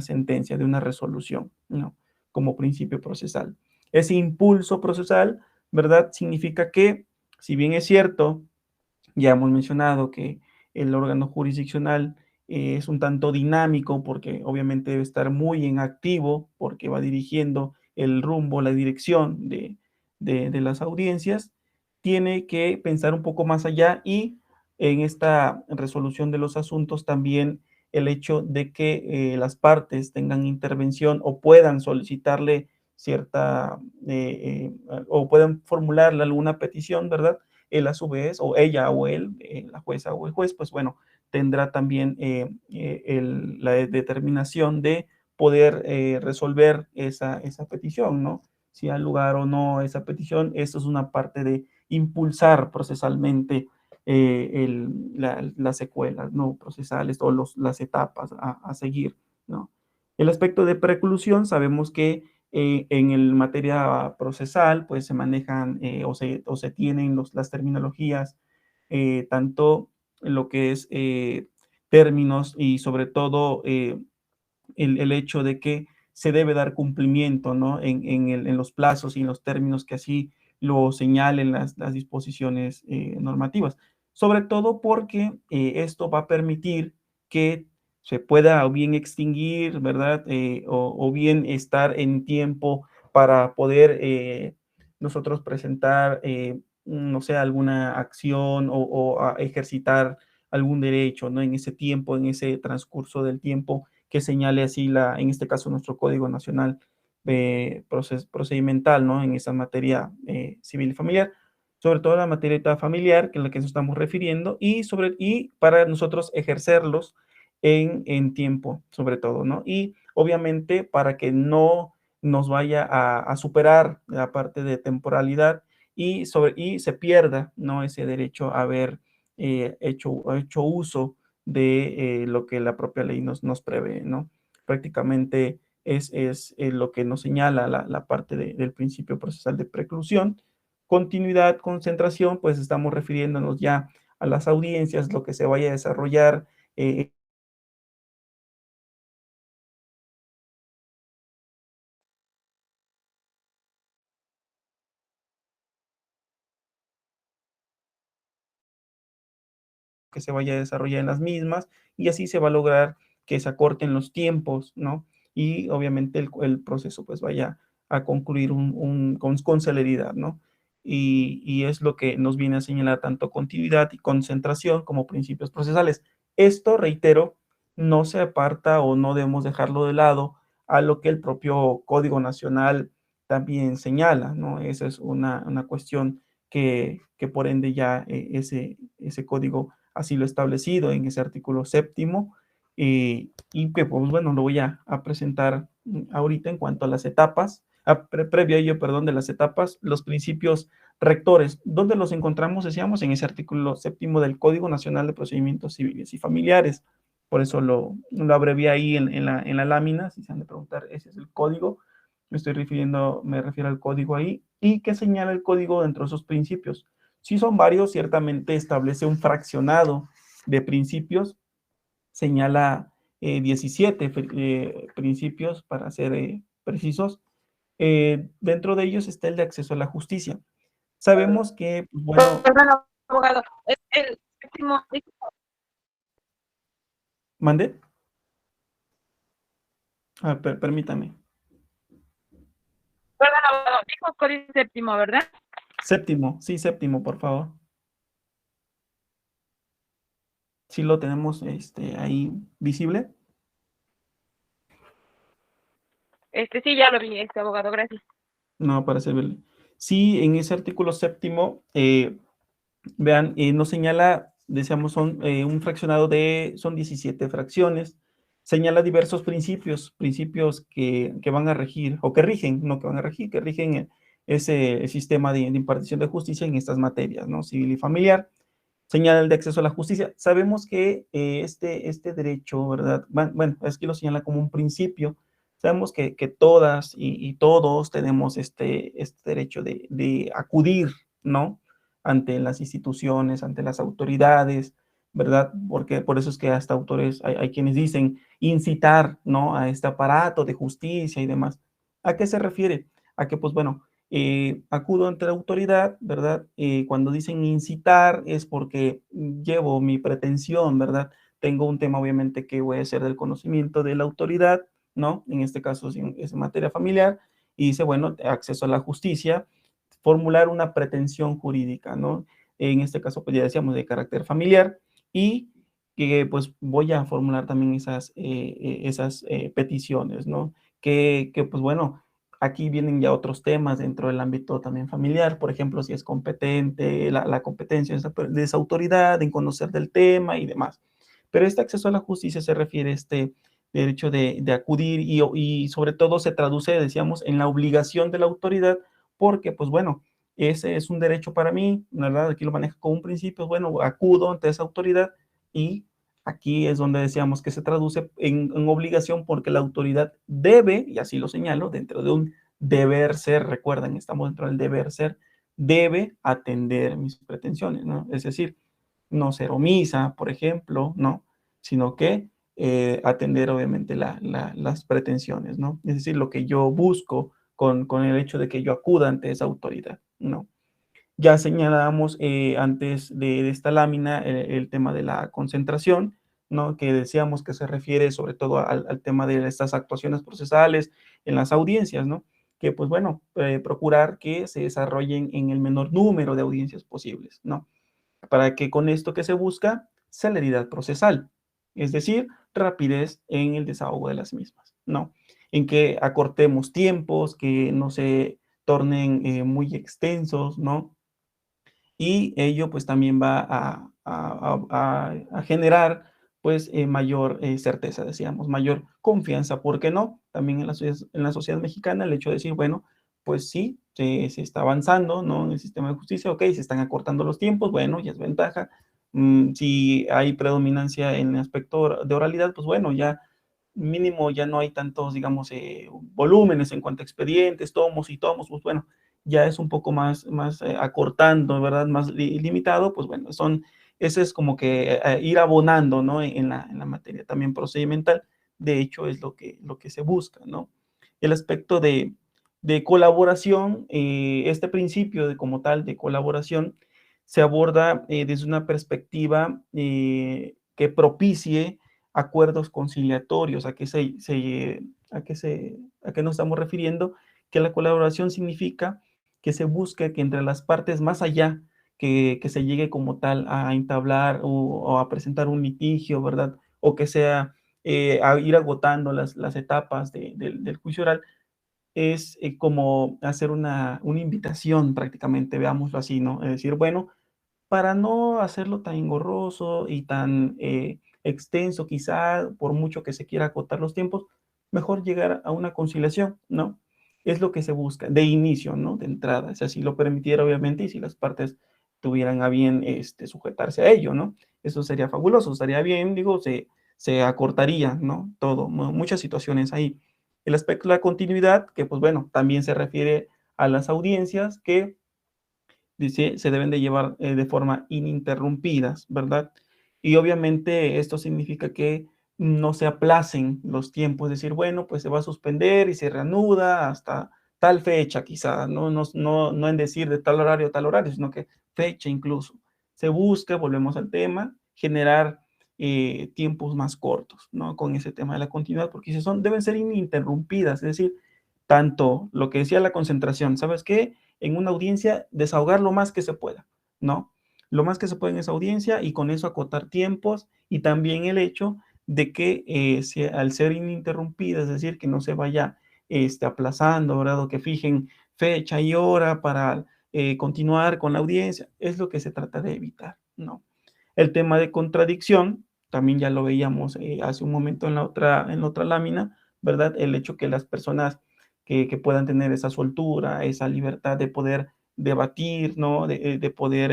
A: sentencia, de una resolución, ¿no? Como principio procesal. Ese impulso procesal, ¿verdad? Significa que si bien es cierto, ya hemos mencionado que el órgano jurisdiccional es un tanto dinámico porque obviamente debe estar muy en activo porque va dirigiendo el rumbo, la dirección de las audiencias, tiene que pensar un poco más allá y en esta resolución de los asuntos también el hecho de que las partes tengan intervención o puedan solicitarle cierta o puedan formularle alguna petición, ¿verdad? Él a su vez, o ella o él, la jueza o el juez, pues bueno, tendrá también la determinación de poder resolver esa petición, ¿no? Si hay lugar o no esa petición, esto es una parte de impulsar procesalmente las secuelas, ¿no? Procesales o las etapas a seguir, ¿no? El aspecto de preclusión, sabemos que en el materia procesal, pues se manejan o se tienen las terminologías, tanto lo que es términos y sobre todo el hecho de que se debe dar cumplimiento, ¿no? En los plazos y en los términos que así lo señalen las disposiciones normativas. Sobre todo porque esto va a permitir que se pueda o bien extinguir, ¿verdad? O bien estar en tiempo para poder nosotros presentar, no sé, alguna acción o ejercitar algún derecho, ¿no? En ese tiempo, en ese transcurso del tiempo que señale así en este caso, nuestro Código Nacional procedimental, ¿no? En esa materia civil y familiar, sobre todo la materia familiar, que es la que nos estamos refiriendo, y para nosotros ejercerlos en tiempo, sobre todo, ¿no? Y obviamente para que no nos vaya a superar la parte de temporalidad y se pierda, ¿no? Ese derecho a haber hecho uso de lo que la propia ley nos prevé, ¿no? Prácticamente es lo que nos señala la parte del principio procesal de preclusión. Continuidad, concentración, pues estamos refiriéndonos ya a las audiencias, lo que se vaya a desarrollar que se vaya a desarrollar en las mismas y así se va a lograr que se acorten los tiempos, ¿no? Y obviamente el proceso pues vaya a concluir con celeridad, ¿no? Y es lo que nos viene a señalar tanto continuidad y concentración como principios procesales. Esto, reitero, no se aparta o no debemos dejarlo de lado a lo que el propio Código Nacional también señala, ¿no? Esa es una cuestión que por ende ya ese código así lo establecido en ese artículo séptimo, y que pues bueno, lo voy a presentar ahorita en cuanto a las etapas, previo a ello, perdón, de las etapas, los principios rectores. ¿Dónde los encontramos? Decíamos en ese artículo séptimo del Código Nacional de Procedimientos Civiles y Familiares. Por eso lo abrevié ahí en la lámina, si se han de preguntar, ese es el código. Me refiero al código ahí. ¿Y qué señala el código dentro de esos principios? Si son varios, ciertamente establece un fraccionado de principios, señala 17 principios, para ser precisos. Dentro de ellos está el de acceso a la justicia. Sabemos que, pues, bueno...
B: Perdón, abogado, el séptimo...
A: ¿Mande? Permítame.
B: Perdón, abogado, dijo código séptimo, ¿verdad?
A: Séptimo, sí, séptimo, por favor. Sí lo tenemos ahí visible.
B: Sí, ya lo vi, abogado, gracias.
A: No, para servirle. Sí, en ese artículo séptimo, vean, nos señala, decíamos, un fraccionado son 17 fracciones, señala diversos principios que van a regir, o que rigen, no que van a regir, que rigen ese sistema de impartición de justicia en estas materias, ¿no? Civil y familiar. Señala el de acceso a la justicia. Sabemos que este derecho, ¿verdad? Bueno, es que lo señala como un principio. Sabemos que todas y todos tenemos este derecho de acudir, ¿no? Ante las instituciones, ante las autoridades, ¿verdad? Porque por eso es que hasta autores, hay quienes dicen incitar, ¿no? A este aparato de justicia y demás. ¿A qué se refiere? A que, pues bueno, acudo ante la autoridad, ¿verdad? Cuando dicen incitar es porque llevo mi pretensión, ¿verdad? Tengo un tema, obviamente, que voy a hacer del conocimiento de la autoridad, ¿no? En este caso es materia familiar, y dice, bueno, acceso a la justicia, formular una pretensión jurídica, ¿no? En este caso, pues ya decíamos, de carácter familiar, y que pues voy a formular también esas peticiones, ¿no? Pues bueno, aquí vienen ya otros temas dentro del ámbito también familiar, por ejemplo, si es competente, la competencia de esa autoridad en conocer del tema y demás. Pero este acceso a la justicia se refiere a este derecho de acudir y sobre todo se traduce, decíamos, en la obligación de la autoridad, porque pues bueno, ese es un derecho para mí, ¿verdad? Aquí lo maneja como un principio, bueno, acudo ante esa autoridad, y aquí es donde decíamos que se traduce en obligación porque la autoridad debe, y así lo señalo, dentro de un deber ser, recuerden, estamos dentro del deber ser, debe atender mis pretensiones, ¿no? Es decir, no ser omisa, por ejemplo, ¿no? Sino que atender obviamente las pretensiones, ¿no? Es decir, lo que yo busco con el hecho de que yo acuda ante esa autoridad, ¿no? Ya señalábamos antes de esta lámina el tema de la concentración, ¿no? Que decíamos que se refiere sobre todo al tema de estas actuaciones procesales en las audiencias, ¿no? Que pues bueno, procurar que se desarrollen en el menor número de audiencias posibles, ¿no? Para que con esto que se busca, celeridad procesal, es decir, rapidez en el desahogo de las mismas, ¿no? En que acortemos tiempos, que no se tornen muy extensos, ¿no? Y ello pues también va a generar pues mayor certeza, decíamos, mayor confianza, ¿por qué no? También en la sociedad mexicana el hecho de decir, bueno, pues sí, se está avanzando, ¿no? En el sistema de justicia, ok, se están acortando los tiempos, bueno, ya es ventaja. Si hay predominancia en el aspecto de oralidad, pues bueno, ya mínimo ya no hay tantos, digamos, volúmenes en cuanto a expedientes, tomos y tomos, pues bueno, ya es un poco más acortando, ¿verdad? Más limitado, pues bueno, ese es como que ir abonando, ¿no? En la materia también procedimental, de hecho es lo que se busca, ¿no? El aspecto de colaboración, este principio de como tal de colaboración se aborda desde una perspectiva que propicie acuerdos conciliatorios. ¿A qué nos estamos refiriendo? Que la colaboración significa que se busque que entre las partes más allá que se llegue como tal a entablar o a presentar un litigio, ¿verdad? O que sea a ir agotando las etapas del juicio oral, es como hacer una invitación prácticamente, veámoslo así, ¿no? Es decir, bueno, para no hacerlo tan engorroso y tan extenso, quizá por mucho que se quiera acotar los tiempos, mejor llegar a una conciliación, ¿no? Es lo que se busca de inicio, ¿no? De entrada, si así lo permitiera, obviamente, y si las partes tuvieran a bien sujetarse a ello, ¿no? Eso sería fabuloso, estaría bien, digo, se acortaría, ¿no? Todo, muchas situaciones ahí. El aspecto de la continuidad, que pues bueno, también se refiere a las audiencias que dice, se deben de llevar de forma ininterrumpidas, ¿verdad? Y obviamente esto significa que no se aplacen los tiempos, es decir, bueno, pues se va a suspender y se reanuda hasta tal fecha, quizá, no en decir de tal horario, sino que fecha incluso. Se busca, volvemos al tema, generar tiempos más cortos, ¿no? Con ese tema de la continuidad, porque si deben ser ininterrumpidas, es decir, tanto lo que decía la concentración, ¿sabes qué? En una audiencia desahogar lo más que se pueda, ¿no? Lo más que se pueda en esa audiencia y con eso acotar tiempos y también el hecho de que al ser ininterrumpida, es decir, que no se vaya aplazando, ¿verdad? O que fijen fecha y hora para continuar con la audiencia, es lo que se trata de evitar, ¿no? El tema de contradicción, también ya lo veíamos hace un momento en la otra lámina, ¿verdad? El hecho que las personas que puedan tener esa soltura, esa libertad de poder debatir, ¿no? De poder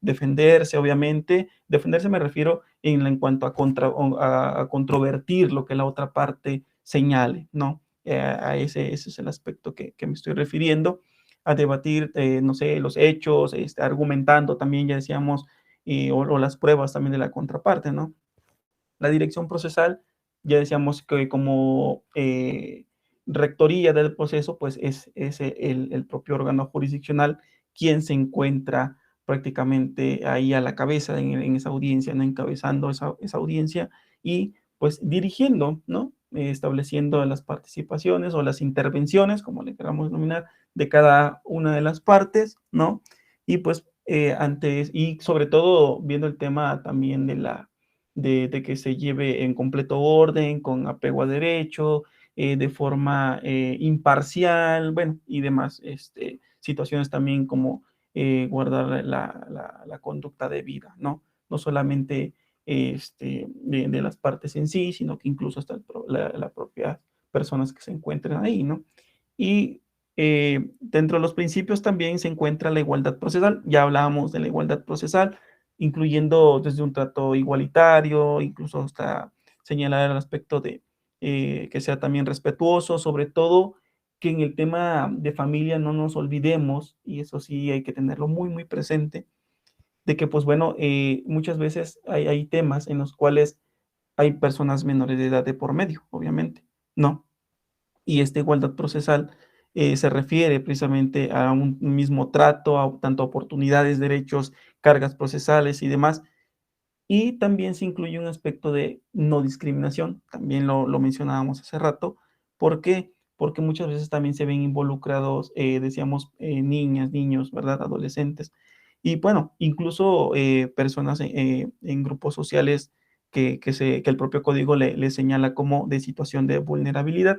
A: defenderse, obviamente. Defenderse me refiero en cuanto a controvertir lo que la otra parte señale, ¿no? Ese es el aspecto que me estoy refiriendo, a debatir, no sé, los hechos, argumentando también, ya decíamos, o las pruebas también de la contraparte, ¿no? La dirección procesal, ya decíamos que como rectoría del proceso, pues es el propio órgano jurisdiccional quien se encuentra prácticamente ahí a la cabeza en esa audiencia, ¿no? Encabezando esa audiencia y pues dirigiendo, ¿no? Estableciendo las participaciones o las intervenciones, como le queramos denominar, de cada una de las partes, ¿no? Y pues y sobre todo viendo el tema también de que se lleve en completo orden, con apego a derecho, de forma imparcial, bueno, y demás situaciones también como guardar la conducta debida, ¿no? No solamente de las partes en sí, sino que incluso hasta las propias personas que se encuentren ahí, ¿no? Y dentro de los principios también se encuentra la igualdad procesal. Ya hablábamos de la igualdad procesal, incluyendo desde un trato igualitario, incluso hasta señalar el aspecto de que sea también respetuoso, sobre todo que en el tema de familia no nos olvidemos, y eso sí hay que tenerlo muy, muy presente, de que pues bueno, muchas veces hay temas en los cuales hay personas menores de edad de por medio, obviamente, ¿no? Y esta igualdad procesal se refiere precisamente a un mismo trato, a tanto oportunidades, derechos, cargas procesales y demás. Y también se incluye un aspecto de no discriminación, también lo mencionábamos hace rato. ¿Por qué? Porque muchas veces también se ven involucrados, decíamos, niñas, niños, ¿verdad? Adolescentes. Y bueno, incluso personas en grupos sociales que el propio código le señala como de situación de vulnerabilidad.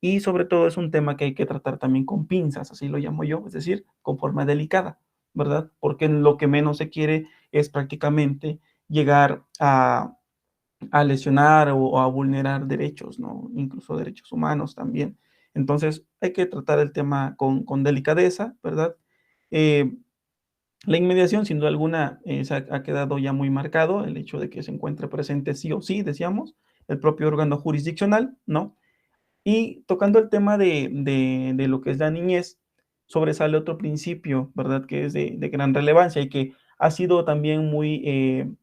A: Y sobre todo es un tema que hay que tratar también con pinzas, así lo llamo yo, es decir, con forma delicada, ¿verdad? Porque lo que menos se quiere es prácticamente llegar a lesionar o a vulnerar derechos, ¿no? Incluso derechos humanos también. Entonces hay que tratar el tema con delicadeza, ¿verdad? Eh, la inmediación, sin duda alguna, ha quedado ya muy marcado, el hecho de que se encuentre presente sí o sí, decíamos, el propio órgano jurisdiccional, ¿no? Y tocando el tema de lo que es la niñez, sobresale otro principio, ¿verdad? Que es de gran relevancia y que ha sido también muy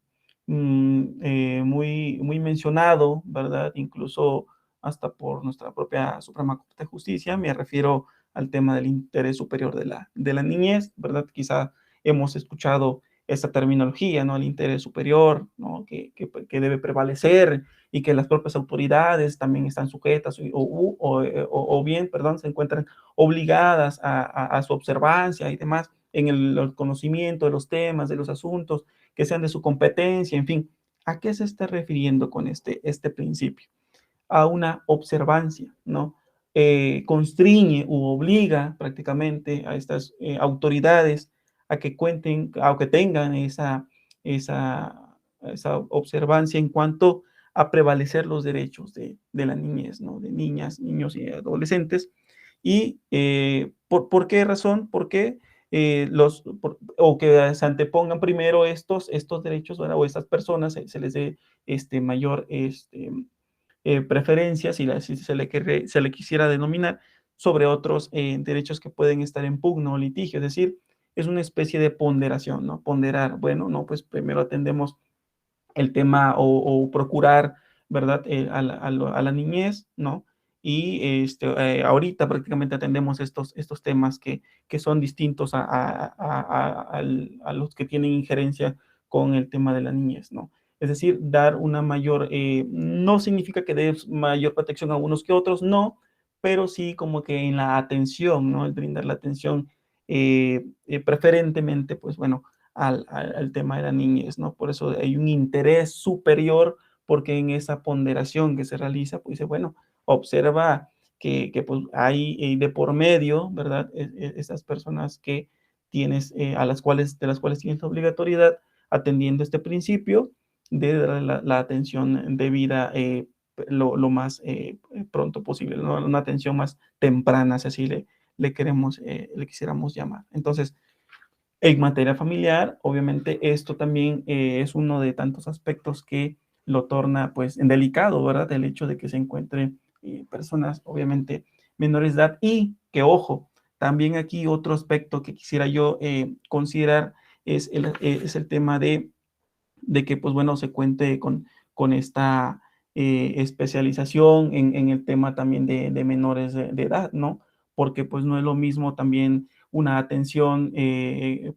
A: mencionado, ¿verdad? Incluso hasta por nuestra propia Suprema Corte de Justicia. Me refiero al tema del interés superior de la niñez, ¿verdad? Quizá hemos escuchado esta terminología, ¿no? El interés superior, ¿no? Que debe prevalecer y que las propias autoridades también están sujetas o bien, perdón, se encuentran obligadas a su observancia y demás en el conocimiento de los temas, de los asuntos que sean de su competencia, en fin. ¿A qué se está refiriendo con este principio? A una observancia, ¿no? Constriñe u obliga prácticamente a estas autoridades a que cuenten, a que tengan esa observancia en cuanto a prevalecer los derechos de la niñez, ¿no? De niñas, niños y adolescentes. ¿Y por qué razón? Porque o que se antepongan primero estos derechos, ¿verdad? O estas personas se les dé mayor preferencias, si se le quisiera denominar, sobre otros derechos que pueden estar en pugna o litigio. Es decir, es una especie de ponderación, ¿no? Ponderar, bueno, no, pues primero atendemos el tema o procurar, ¿verdad? A la niñez, ¿no? Y ahorita prácticamente atendemos estos temas que son distintos a los que tienen injerencia con el tema de la niñez, ¿no? Es decir, dar una mayor, no significa que des mayor protección a unos que otros, no, pero sí como que en la atención, ¿no? El brindar la atención preferentemente, pues bueno, al tema de la niñez, ¿no? Por eso hay un interés superior, porque en esa ponderación que se realiza, pues dice, bueno, observa que pues hay de por medio, ¿verdad? Esas personas que tienes, de las cuales tienes obligatoriedad, atendiendo este principio de dar la atención debida lo más pronto posible, ¿no? Una atención más temprana, si así le quisiéramos llamar. Entonces, en materia familiar, obviamente esto también es uno de tantos aspectos que lo torna pues delicado, ¿verdad? El hecho de que se encuentren personas obviamente menores de edad y que, ojo, también aquí otro aspecto que quisiera yo considerar es el tema de que, pues bueno, se cuente con esta especialización en el tema también de menores de edad, ¿no? Porque pues no es lo mismo también una atención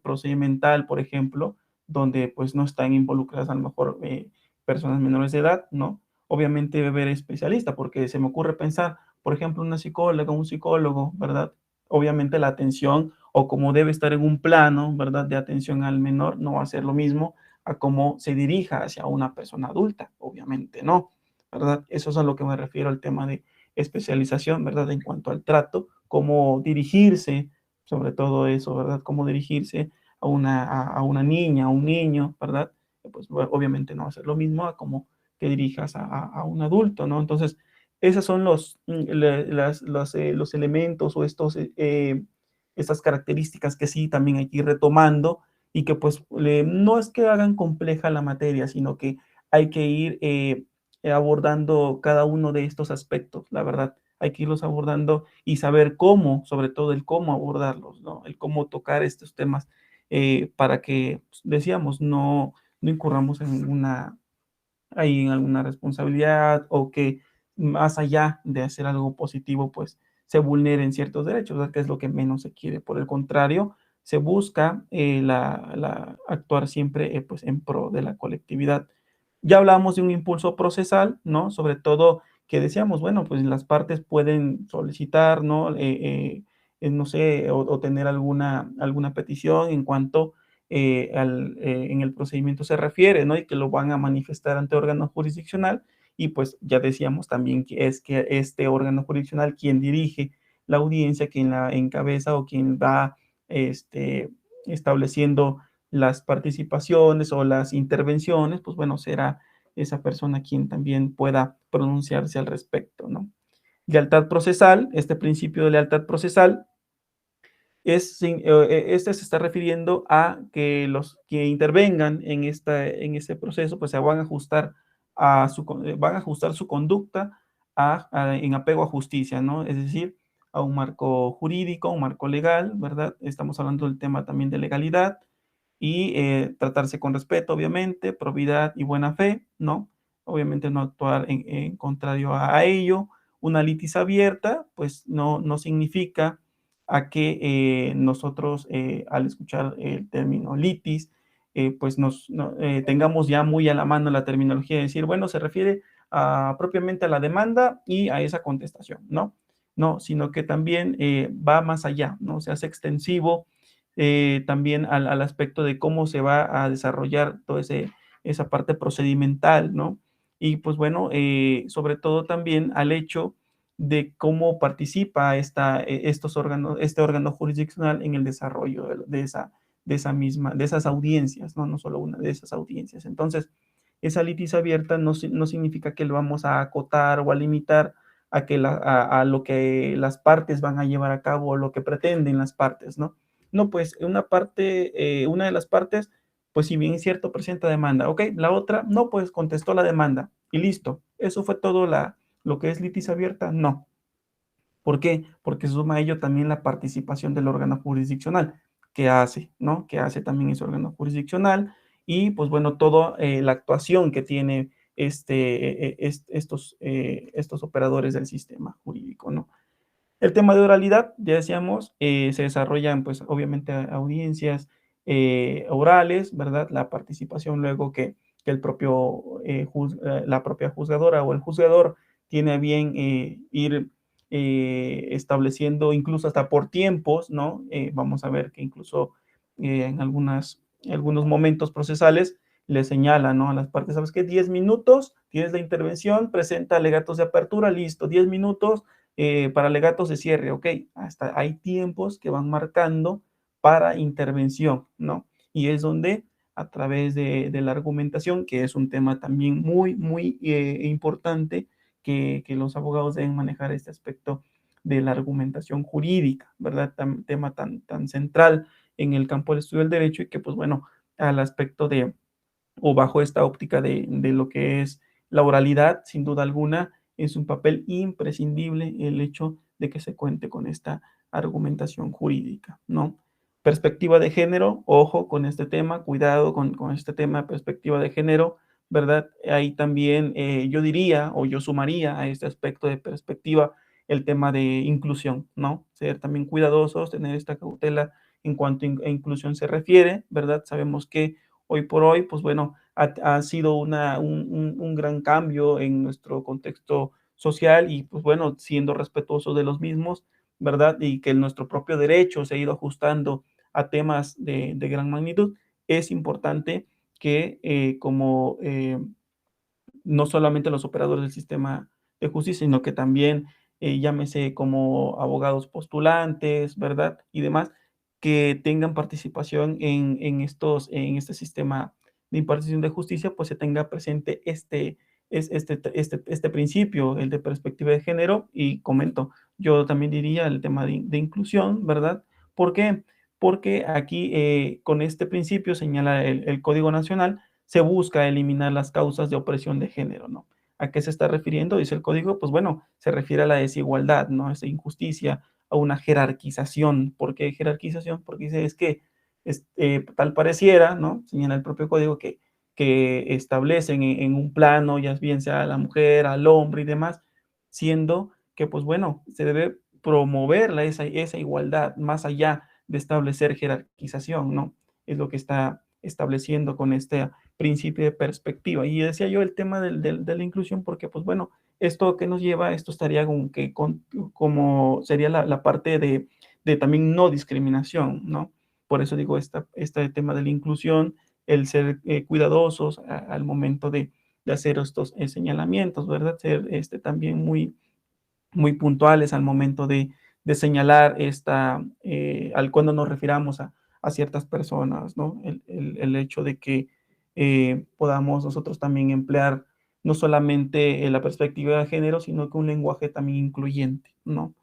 A: procedimental, por ejemplo, donde pues no están involucradas a lo mejor personas menores de edad, ¿no? Obviamente debe haber especialista, porque se me ocurre pensar, por ejemplo, una psicóloga, un psicólogo, ¿verdad? Obviamente la atención o como debe estar en un plano, ¿verdad? De atención al menor, no va a ser lo mismo a cómo se dirija hacia una persona adulta, obviamente no, ¿verdad? Eso es a lo que me refiero al tema de especialización, ¿verdad? En cuanto al trato, cómo dirigirse, sobre todo eso, ¿verdad? Cómo dirigirse a una niña, a un niño, ¿verdad? Pues obviamente no va a ser lo mismo a cómo que dirijas a un adulto, ¿no? Entonces, esos son los elementos o estas características que sí también hay que ir retomando y que pues no es que hagan compleja la materia, sino que hay que ir abordando cada uno de estos aspectos, la verdad. Hay que irlos abordando y saber cómo, sobre todo el cómo abordarlos, ¿no? El cómo tocar estos temas para que, pues, decíamos, no incurramos en hay alguna responsabilidad o que más allá de hacer algo positivo, pues se vulneren ciertos derechos, ¿verdad? Que es lo que menos se quiere. Por el contrario, se busca actuar siempre pues en pro de la colectividad. Ya hablamos de un impulso procesal, ¿no? Sobre todo que decíamos, bueno, pues las partes pueden solicitar, ¿no? No sé, o tener alguna petición en cuanto en el procedimiento se refiere, ¿no? Y que lo van a manifestar ante órgano jurisdiccional. Y pues ya decíamos también que es que este órgano jurisdiccional quien dirige la audiencia, quien la encabeza o quien va estableciendo las participaciones o las intervenciones, pues bueno, será esa persona quien también pueda pronunciarse al respecto, ¿no? Lealtad procesal, este principio de lealtad procesal este se está refiriendo a que los que intervengan en este proceso, pues se van a ajustar van a ajustar su conducta en apego a justicia, ¿no? Es decir, a un marco jurídico, un marco legal, ¿verdad? Estamos hablando del tema también de legalidad y tratarse con respeto, obviamente, probidad y buena fe, ¿no? Obviamente no actuar en contrario a ello. Una litis abierta, pues no significa a que nosotros al escuchar el término litis, pues tengamos ya muy a la mano la terminología de decir, bueno, se refiere propiamente a la demanda y a esa contestación, ¿no? No, sino que también va más allá, ¿no? Se hace extensivo también al aspecto de cómo se va a desarrollar toda esa parte procedimental, ¿no? Y pues bueno, sobre todo también al hecho de cómo participa este órgano jurisdiccional en el desarrollo de esas audiencias, ¿no? No solo una de esas audiencias. Entonces, esa litis abierta no significa que lo vamos a acotar o a limitar a lo que las partes van a llevar a cabo o lo que pretenden las partes, ¿no? No, pues una de las partes, pues si bien es cierto, presenta demanda, ok, la otra, no, pues contestó la demanda y listo. Eso fue todo lo que es litis abierta, no. ¿Por qué? Porque suma a ello también la participación del órgano jurisdiccional, que hace, ¿no? Que hace también ese órgano jurisdiccional y pues bueno, toda la actuación que tiene estos operadores del sistema jurídico, ¿no? El tema de oralidad, ya decíamos, se desarrollan pues obviamente audiencias orales, ¿verdad? La participación luego que la propia juzgadora o el juzgador tiene a bien ir estableciendo incluso hasta por tiempos, ¿no? Vamos a ver que incluso en algunos momentos procesales le señala, ¿no? A las partes, ¿sabes qué? 10 minutos, tienes la intervención, presenta alegatos de apertura, listo, 10 minutos para alegatos de cierre, ok, hasta hay tiempos que van marcando para intervención, ¿no? Y es donde a través de la argumentación, que es un tema también muy importante, que los abogados deben manejar este aspecto de la argumentación jurídica, ¿verdad? Tema tan central en el campo del estudio del derecho y que, pues bueno, al aspecto o bajo esta óptica de lo que es la oralidad, sin duda alguna, es un papel imprescindible el hecho de que se cuente con esta argumentación jurídica, ¿no? Perspectiva de género, ojo con este tema, cuidado con este tema de perspectiva de género, ¿verdad? Ahí también yo diría o yo sumaría a este aspecto de perspectiva el tema de inclusión, ¿no? Ser también cuidadosos, tener esta cautela en cuanto a inclusión se refiere, ¿verdad? Sabemos que hoy por hoy, pues bueno, ha sido un gran cambio en nuestro contexto social y pues bueno, siendo respetuosos de los mismos, ¿verdad? Y que nuestro propio derecho se ha ido ajustando a temas de gran magnitud, es importante que como no solamente los operadores del sistema de justicia, sino que también llámese como abogados postulantes, ¿verdad? Y demás, que tengan participación en este sistema de impartición de justicia, pues se tenga presente este principio, el de perspectiva de género, y comento, yo también diría el tema de inclusión, ¿verdad? ¿Por qué? Porque aquí con este principio señala el Código Nacional, se busca eliminar las causas de opresión de género, ¿no? ¿A qué se está refiriendo? Dice el código, pues bueno, se refiere a la desigualdad, ¿no? A esa injusticia, a una jerarquización. ¿Por qué jerarquización? Porque dice, es que tal pareciera, ¿no? Señala el propio código que que establecen en un plano, ya bien sea a la mujer, al hombre y demás, siendo que, pues bueno, se debe promover esa igualdad más allá de establecer jerarquización, ¿no? Es lo que está estableciendo con este principio de perspectiva. Y decía yo el tema de la inclusión porque, pues bueno, esto que nos lleva, esto estaría como sería la parte de también no discriminación, ¿no? Por eso digo, este tema de la inclusión, el ser cuidadosos al momento de hacer estos señalamientos, ¿verdad? Ser también muy puntuales al momento de señalar cuando nos refiramos a ciertas personas, ¿no? El hecho de que podamos nosotros también emplear no solamente la perspectiva de género, sino que un lenguaje también incluyente, ¿no?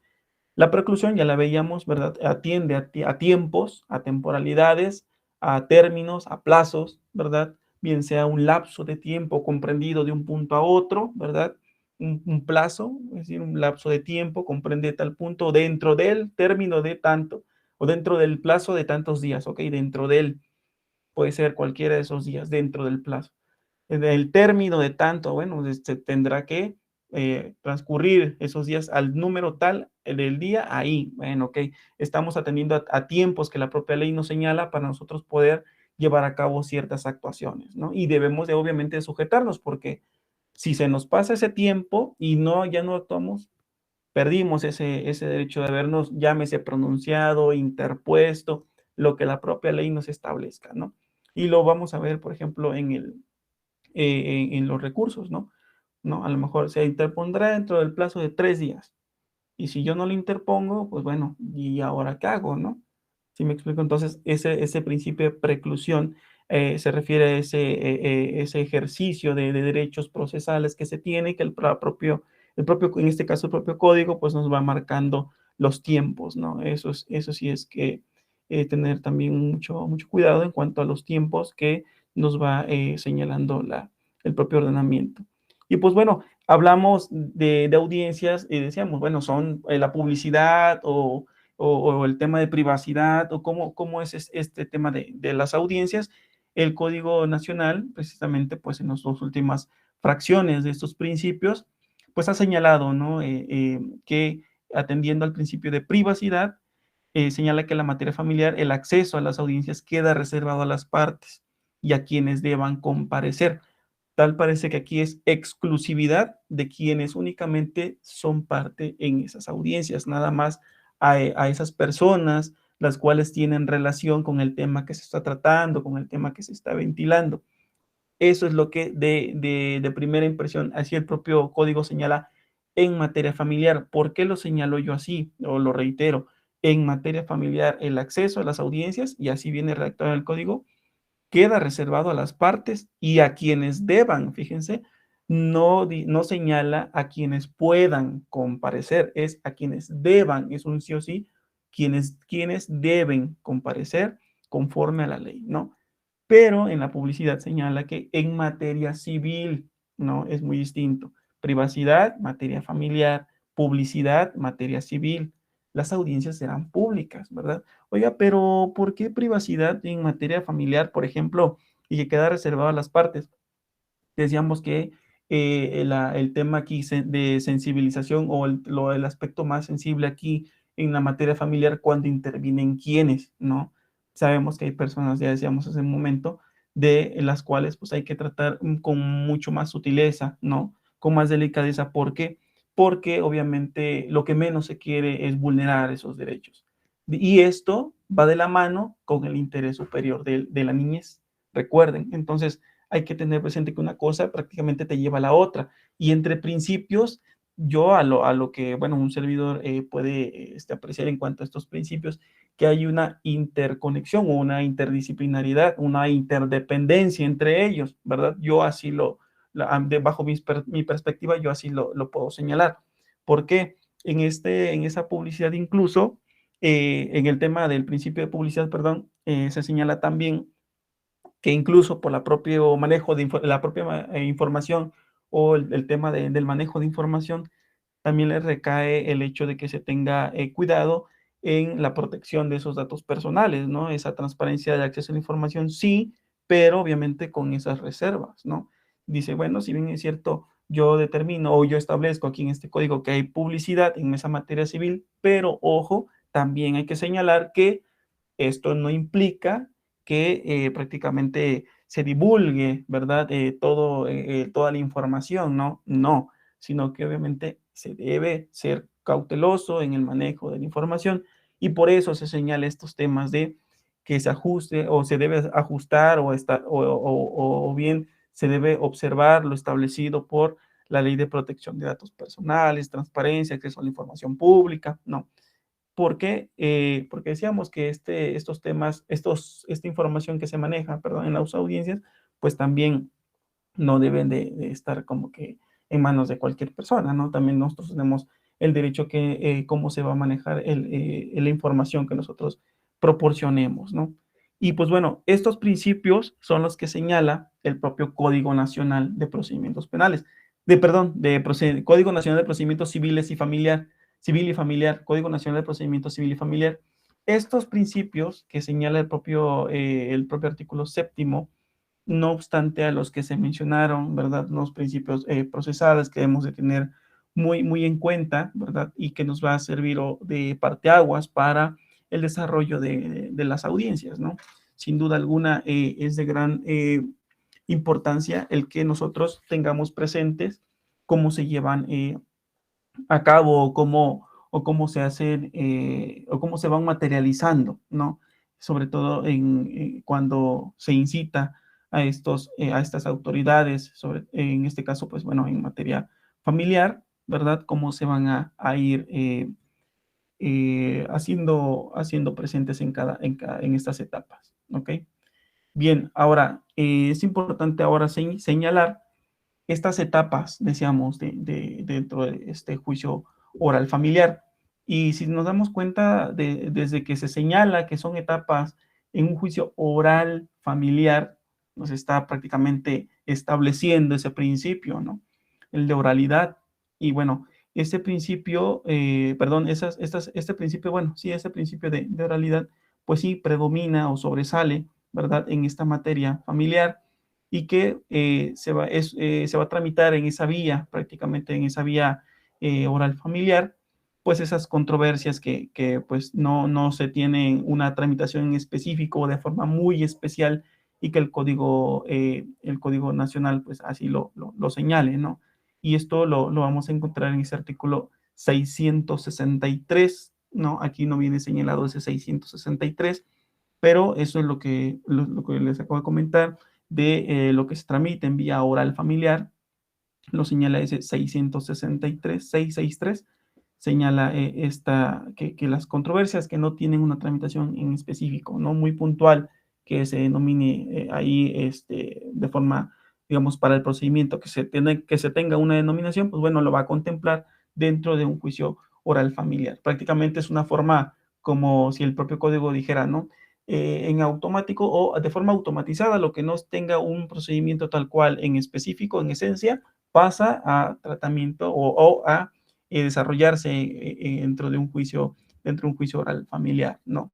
A: La preclusión ya la veíamos, ¿verdad? Atiende a tiempos, a temporalidades, a términos, a plazos, ¿verdad? Bien sea un lapso de tiempo comprendido de un punto a otro, ¿verdad? Un plazo, es decir, un lapso de tiempo comprende tal punto dentro del término de tanto, o dentro del plazo de tantos días, ¿ok? Dentro del, puede ser cualquiera de esos días, dentro del plazo el término de tanto, bueno, tendrá que transcurrir esos días al número tal del día, ahí, bueno, ok, estamos atendiendo a tiempos que la propia ley nos señala para nosotros poder llevar a cabo ciertas actuaciones, ¿no? Y debemos de obviamente sujetarnos porque si se nos pasa ese tiempo y ya no actuamos, perdimos ese derecho de habernos, llámese pronunciado, interpuesto, lo que la propia ley nos establezca, ¿no? Y lo vamos a ver, por ejemplo, en los recursos, ¿no? ¿no? A lo mejor se interpondrá dentro del plazo de 3 días. Y si yo no lo interpongo, pues bueno, ¿y ahora qué hago, no? ¿Sí me explico? Entonces, ese principio de preclusión se refiere a ese ejercicio de derechos procesales que se tiene, que en este caso, el propio código, pues nos va marcando los tiempos, ¿no? Eso sí es que tener también mucho cuidado en cuanto a los tiempos que nos va señalando el propio ordenamiento. Y pues bueno, hablamos de audiencias y decíamos, bueno, son la publicidad o el tema de privacidad o cómo es este tema de las audiencias. El Código Nacional, precisamente, pues en las dos últimas fracciones de estos principios, pues ha señalado, ¿no? Que atendiendo al principio de privacidad, señala que en la materia familiar el acceso a las audiencias queda reservado a las partes y a quienes deban comparecer. Tal parece que aquí es exclusividad de quienes únicamente son parte en esas audiencias, nada más a esas personas las cuales tienen relación con el tema que se está tratando, con el tema que se está ventilando. Eso es lo que de primera impresión, así el propio código señala en materia familiar. ¿Por qué lo señalo yo así? O lo reitero, en materia familiar el acceso a las audiencias, y así viene redactado en el código, queda reservado a las partes y a quienes deban, fíjense, no señala a quienes puedan comparecer, es a quienes deban, es un sí o sí, quienes deben comparecer conforme a la ley, ¿no? Pero en la publicidad señala que en materia civil, ¿no? Es muy distinto. Privacidad, materia familiar, publicidad, materia civil. Las audiencias serán públicas, ¿verdad? Oiga, pero ¿por qué privacidad en materia familiar, por ejemplo, y que queda reservado a las partes? Decíamos que el tema aquí de sensibilización o el aspecto más sensible aquí en la materia familiar cuando intervienen quienes, ¿no? Sabemos que hay personas, ya decíamos hace un momento, de las cuales pues hay que tratar con mucho más sutileza, ¿no? Con más delicadeza. ¿Por qué? Porque obviamente lo que menos se quiere es vulnerar esos derechos. Y esto va de la mano con el interés superior de la niñez. Recuerden, entonces hay que tener presente que una cosa prácticamente te lleva a la otra. Y entre principios, yo a lo que, bueno, un servidor puede apreciar en cuanto a estos principios, que hay una interconexión o una interdisciplinaridad, una interdependencia entre ellos, ¿verdad? Yo así bajo mi perspectiva, yo así lo puedo señalar. ¿Por qué? En esa publicidad incluso, en el tema del principio de publicidad, perdón, se señala también que incluso por propio manejo la propia información o el tema del manejo de información, también le recae el hecho de que se tenga cuidado en la protección de esos datos personales, ¿no? Esa transparencia de acceso a la información, sí, pero obviamente con esas reservas, ¿no? Dice, bueno, si bien es cierto, yo determino o yo establezco aquí en este código que hay publicidad en esa materia civil, pero ojo, también hay que señalar que esto no implica que prácticamente se divulgue, ¿verdad? Toda la información, ¿no? No, sino que obviamente se debe ser cauteloso en el manejo de la información y por eso se señala estos temas de que se ajuste o se debe ajustar o bien se debe observar lo establecido por la Ley de Protección de Datos Personales, transparencia, acceso a la información pública, ¿no? Porque, porque decíamos que estos temas, esta información que se maneja, perdón, en las audiencias, pues también no deben de estar como que en manos de cualquier persona, ¿no? También nosotros tenemos el derecho que cómo se va a manejar la información que nosotros proporcionemos, ¿no? Y pues bueno, estos principios son los que señala el propio Código Nacional de Procedimientos Penales, Código Nacional de Procedimientos Civiles y Familiar, Civil y Familiar, Código Nacional de Procedimientos Civil y Familiar. Estos principios que señala el propio artículo séptimo, no obstante a los que se mencionaron, ¿verdad? Los principios procesales que debemos de tener muy en cuenta, ¿verdad? Y que nos va a servir de parteaguas para el desarrollo de las audiencias, ¿no? Sin duda alguna es de gran importancia el que nosotros tengamos presentes cómo se llevan a cabo o cómo se hacen o cómo se van materializando, ¿no? Sobre todo cuando se incita a estas autoridades, en este caso, pues bueno, en materia familiar, ¿verdad? Cómo se van a ir haciendo presentes en estas etapas, ¿ok? Bien, ahora es importante ahora señalar estas etapas, decíamos, dentro de este juicio oral familiar. Y si nos damos cuenta, desde que se señala que son etapas en un juicio oral familiar, nos está prácticamente estableciendo ese principio, ¿no? El de oralidad. Y bueno, este principio, este principio, bueno, sí, ese principio de oralidad, pues sí predomina o sobresale, ¿verdad? En esta materia familiar y que se va a tramitar en esa vía, prácticamente en esa vía oral familiar, pues esas controversias que pues no se tienen una tramitación en específico de forma muy especial y que el Código Nacional pues así lo señale, ¿no? Y esto lo vamos a encontrar en ese artículo 663, ¿no? Aquí no viene señalado ese 663, pero eso es lo que les acabo de comentar de lo que se tramita en vía oral familiar, lo señala ese 663, señala que las controversias que no tienen una tramitación en específico, no muy puntual, que se denomine ahí de forma, digamos, para el procedimiento que se tenga una denominación, pues bueno, lo va a contemplar dentro de un juicio oral familiar. Prácticamente es una forma como si el propio código dijera, ¿no? En automático o de forma automatizada, lo que no tenga un procedimiento tal cual en específico, en esencia, pasa a tratamiento o a desarrollarse dentro de un juicio oral familiar, ¿no?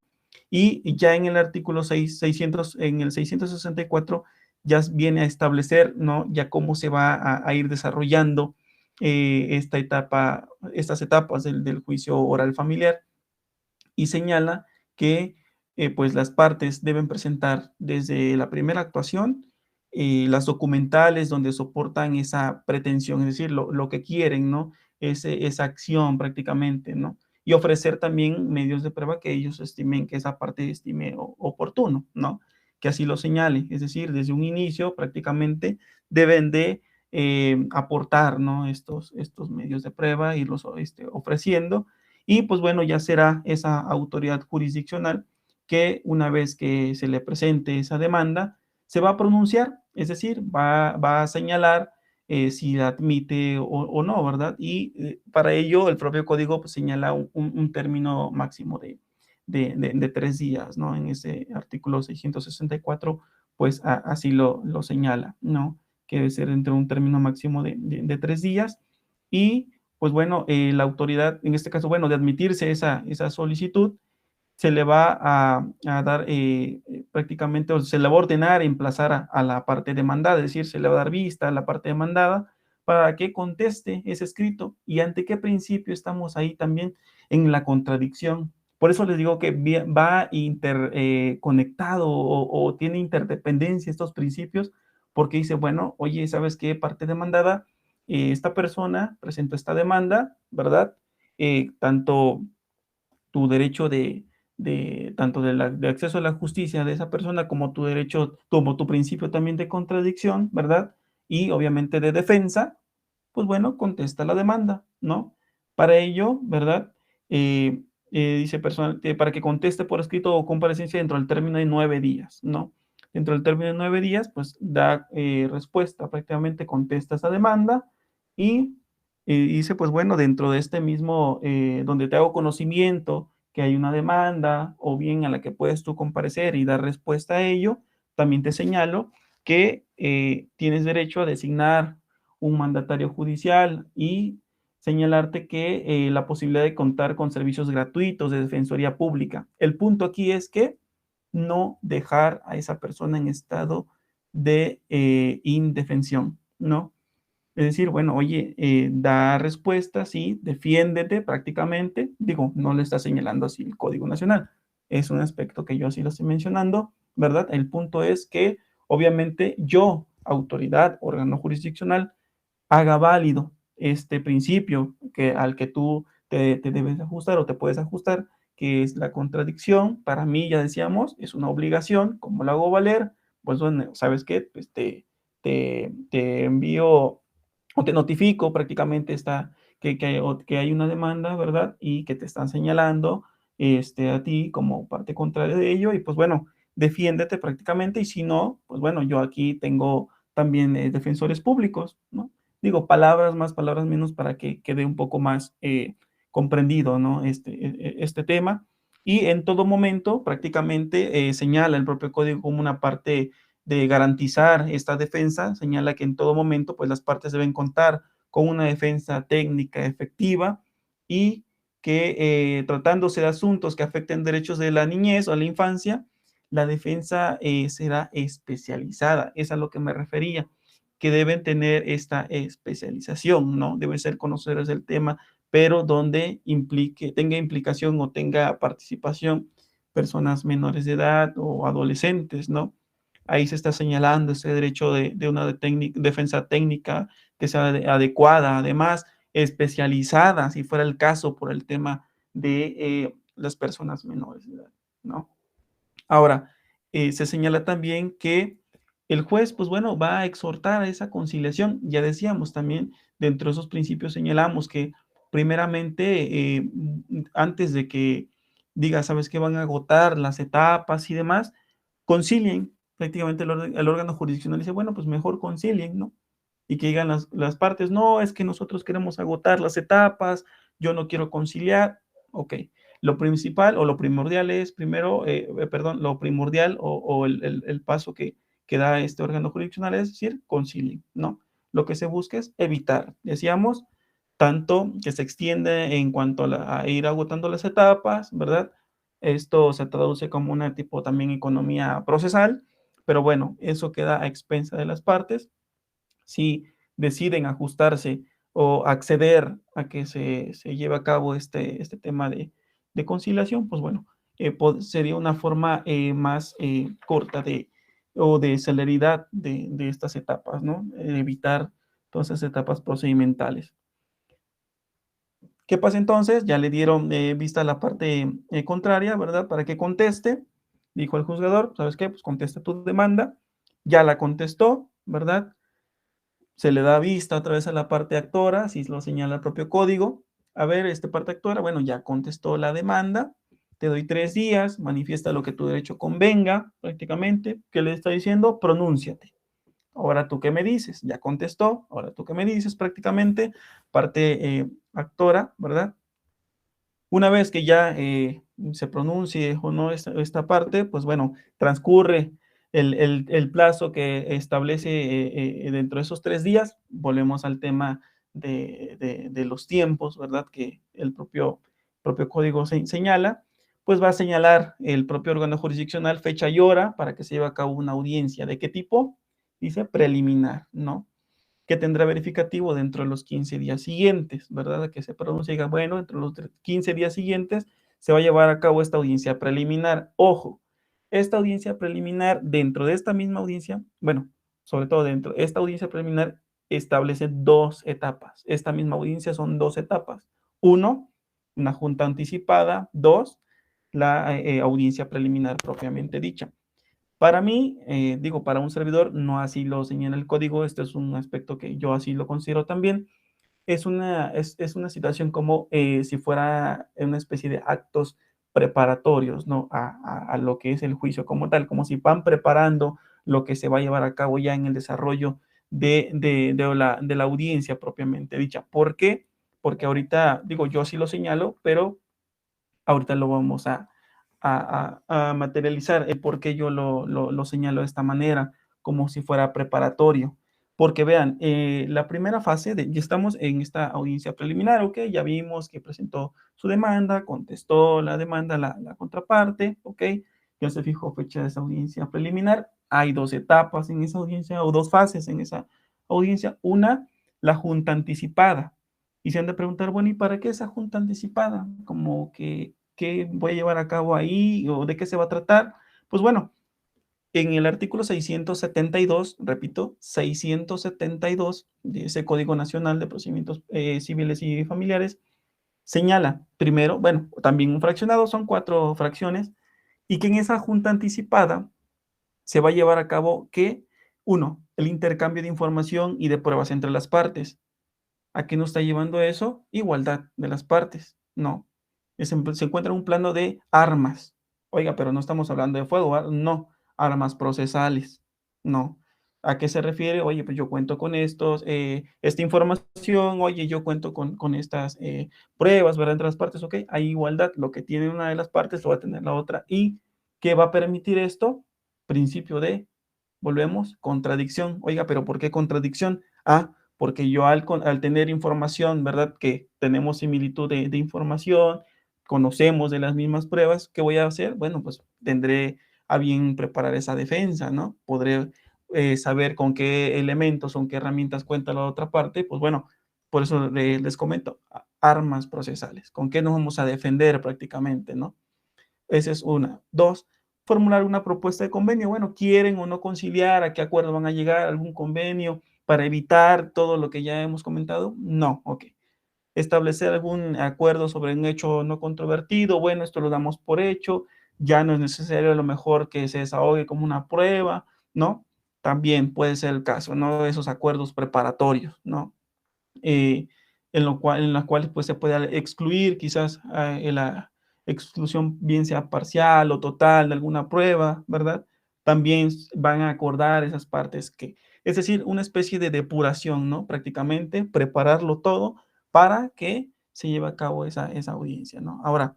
A: Y ya en el artículo 600, en el 664, ya viene a establecer, ¿no? Ya cómo se va a ir desarrollando estas etapas del juicio oral familiar y señala que pues las partes deben presentar desde la primera actuación las documentales donde soportan esa pretensión, es decir, lo que quieren, ¿no? Esa acción prácticamente, ¿no? Y ofrecer también medios de prueba que ellos estimen, que esa parte estime oportuno, ¿no? Que así lo señale, es decir, desde un inicio prácticamente deben de aportar, ¿no? Estos medios de prueba, irlos ofreciendo y pues bueno, ya será esa autoridad jurisdiccional que una vez que se le presente esa demanda, se va a pronunciar, es decir, va a señalar si la admite o no, ¿verdad? Y para ello el propio código pues, señala un término máximo de 3 días, ¿no? En ese artículo 664, pues así lo señala, ¿no? Que debe ser entre un término máximo de 3 días y pues bueno, la autoridad, en este caso, bueno, de admitirse esa solicitud, se le va a dar prácticamente, o se le va a ordenar emplazar a la parte demandada, es decir, se le va a dar vista a la parte demandada para que conteste ese escrito. ¿Y ante qué principio estamos ahí también? En la contradicción. Por eso les digo que va interconectado o tiene interdependencia estos principios, porque dice, bueno, oye, ¿sabes qué? Parte demandada, esta persona presentó esta demanda, ¿verdad? Tanto tu derecho tanto de acceso a la justicia de esa persona como tu derecho, como tu principio también de contradicción, ¿verdad? Y obviamente de defensa, pues bueno, contesta la demanda, ¿no? Para ello, ¿verdad? Dice persona, para que conteste por escrito o comparecencia dentro del término de 9 días, ¿no? Dentro del término de 9 días, pues da respuesta, prácticamente contesta esa demanda y dice, pues bueno, dentro de este mismo, donde te hago conocimiento que hay una demanda o bien a la que puedes tú comparecer y dar respuesta a ello, también te señalo que tienes derecho a designar un mandatario judicial y señalarte que la posibilidad de contar con servicios gratuitos de defensoría pública. El punto aquí es que no dejar a esa persona en estado de indefensión, ¿no? Es decir, bueno, oye, da respuesta, sí, defiéndete prácticamente. Digo, no le está señalando así el Código Nacional. Es un aspecto que yo sí lo estoy mencionando, ¿verdad? El punto es que, obviamente, yo, autoridad, órgano jurisdiccional, haga válido este principio al que tú te debes ajustar o te puedes ajustar, que es la contradicción. Para mí, ya decíamos, es una obligación. ¿Cómo lo hago valer? Pues bueno, ¿sabes qué? Pues te envío o te notifico prácticamente que hay una demanda, ¿verdad? Y que te están señalando a ti como parte contraria de ello y pues bueno, defiéndete prácticamente y si no, pues bueno, yo aquí tengo también defensores públicos, ¿no? Digo, palabras más, palabras menos para que quede un poco más comprendido, ¿no? Este tema. Y en todo momento prácticamente señala el propio código como una parte de garantizar esta defensa, señala que en todo momento pues las partes deben contar con una defensa técnica efectiva y que tratándose de asuntos que afecten derechos de la niñez o la infancia, la defensa será especializada, es a lo que me refería, que deben tener esta especialización, ¿no? Deben ser conocedores del tema, pero donde tenga implicación o tenga participación personas menores de edad o adolescentes, ¿no? Ahí se está señalando ese derecho de una defensa técnica que sea adecuada, además especializada, si fuera el caso, por el tema de las personas menores de edad, ¿no? Ahora, se señala también que el juez, pues bueno, va a exhortar a esa conciliación. Ya decíamos también, dentro de esos principios señalamos que primeramente, antes de que diga, sabes que van a agotar las etapas y demás, concilien. Prácticamente el órgano jurisdiccional dice, bueno, pues mejor concilien, ¿no? Y que digan las partes, no, es que nosotros queremos agotar las etapas, yo no quiero conciliar, ok. Lo principal o lo primordial es primero, perdón, lo primordial o el paso que da este órgano jurisdiccional es decir, concilien, ¿no? Lo que se busca es evitar, decíamos, tanto que se extiende en cuanto a ir agotando las etapas, ¿verdad? Esto se traduce como una tipo también economía procesal, pero bueno, eso queda a expensa de las partes. Si deciden ajustarse o acceder a que se lleve a cabo este tema de conciliación, pues bueno, sería una forma más corta o de celeridad de estas etapas, ¿no? Evitar todas esas etapas procedimentales. ¿Qué pasa entonces? Ya le dieron vista a la parte contraria, ¿verdad? Para que conteste. Dijo el juzgador, ¿sabes qué? Pues contesta tu demanda. Ya la contestó, ¿verdad? Se le da vista otra vez a la parte actora, así lo señala el propio código. A ver, parte actora, bueno, ya contestó la demanda. Te doy 3 días, manifiesta lo que tu derecho convenga, prácticamente. ¿Qué le está diciendo? Pronúnciate. Ahora tú qué me dices, ya contestó, ahora tú qué me dices prácticamente, parte actora, ¿verdad? Una vez que ya se pronuncie o no esta parte, pues bueno, transcurre el plazo que establece dentro de esos 3 días, volvemos al tema de los tiempos, ¿verdad? Que el propio código señala, pues va a señalar el propio órgano jurisdiccional fecha y hora para que se lleve a cabo una audiencia. ¿De qué tipo? Dice preliminar, ¿no? Que tendrá verificativo dentro de los 15 días siguientes, ¿verdad? Que se pronuncie y diga, bueno, dentro de los 15 días siguientes se va a llevar a cabo esta audiencia preliminar. Ojo, esta audiencia preliminar, dentro de esta misma audiencia, bueno, sobre todo dentro de esta audiencia preliminar, establece dos etapas. Esta misma audiencia son dos etapas. Uno, una junta anticipada. Dos, la audiencia preliminar propiamente dicha. Para mí, digo, para un servidor, no así lo señala el código, este es un aspecto que yo así lo considero también, es una situación como si fuera una especie de actos preparatorios, ¿no? A lo que es el juicio como tal, como si van preparando lo que se va a llevar a cabo ya en el desarrollo de la audiencia propiamente dicha. ¿Por qué? Porque ahorita, digo, yo así lo señalo, pero ahorita lo vamos a materializar el por qué yo lo señalo de esta manera, como si fuera preparatorio. Porque vean, la primera fase, ya estamos en esta audiencia preliminar, ¿ok? Ya vimos que presentó su demanda, contestó la demanda la contraparte, ¿ok? Ya se fijó fecha de esa audiencia preliminar. Hay dos etapas en esa audiencia o dos fases en esa audiencia. Una, la junta anticipada. Y se han de preguntar, bueno, ¿y para qué esa junta anticipada? Como que, ¿qué voy a llevar a cabo ahí o de qué se va a tratar? Pues bueno, en el artículo 672, repito, 672 de ese Código Nacional de Procedimientos Civiles y Familiares, señala primero, bueno, también un fraccionado, son 4 fracciones, y que en esa junta anticipada se va a llevar a cabo que, uno, el intercambio de información y de pruebas entre las partes. ¿A qué nos está llevando eso? Igualdad de las partes. No. Se encuentra en un plano de armas. Oiga, pero no estamos hablando de fuego, ¿verdad? No. Armas procesales. No. ¿A qué se refiere? Oye, pues yo cuento con esta información, oye, yo cuento con estas pruebas, ¿verdad? Entre las partes, ok, hay igualdad. Lo que tiene una de las partes lo va a tener la otra. ¿Y qué va a permitir esto? Principio de, volvemos, contradicción. Oiga, pero ¿por qué contradicción? Ah, porque yo al tener información, ¿verdad? Que tenemos similitud de información, conocemos de las mismas pruebas, ¿qué voy a hacer? Bueno, pues tendré a bien preparar esa defensa, ¿no? Podré saber con qué elementos, con qué herramientas cuenta la otra parte, pues bueno, por eso les comento, armas procesales, ¿con qué nos vamos a defender prácticamente, ¿no? Esa es una. Dos, formular una propuesta de convenio. Bueno, ¿quieren o no conciliar? ¿A qué acuerdo van a llegar? ¿Algún convenio para evitar todo lo que ya hemos comentado? No, ok. Establecer algún acuerdo sobre un hecho no controvertido. Bueno, esto lo damos por hecho. Ya no es necesario a lo mejor que se desahogue como una prueba, ¿no? También puede ser el caso, ¿no? Esos acuerdos preparatorios, ¿no? eh, en las cuales pues, se puede excluir quizás la exclusión bien sea parcial o total de alguna prueba, ¿verdad? También van a acordar esas partes es decir, una especie de depuración, ¿no? Prácticamente prepararlo todo para que se lleve a cabo esa audiencia, ¿no? Ahora,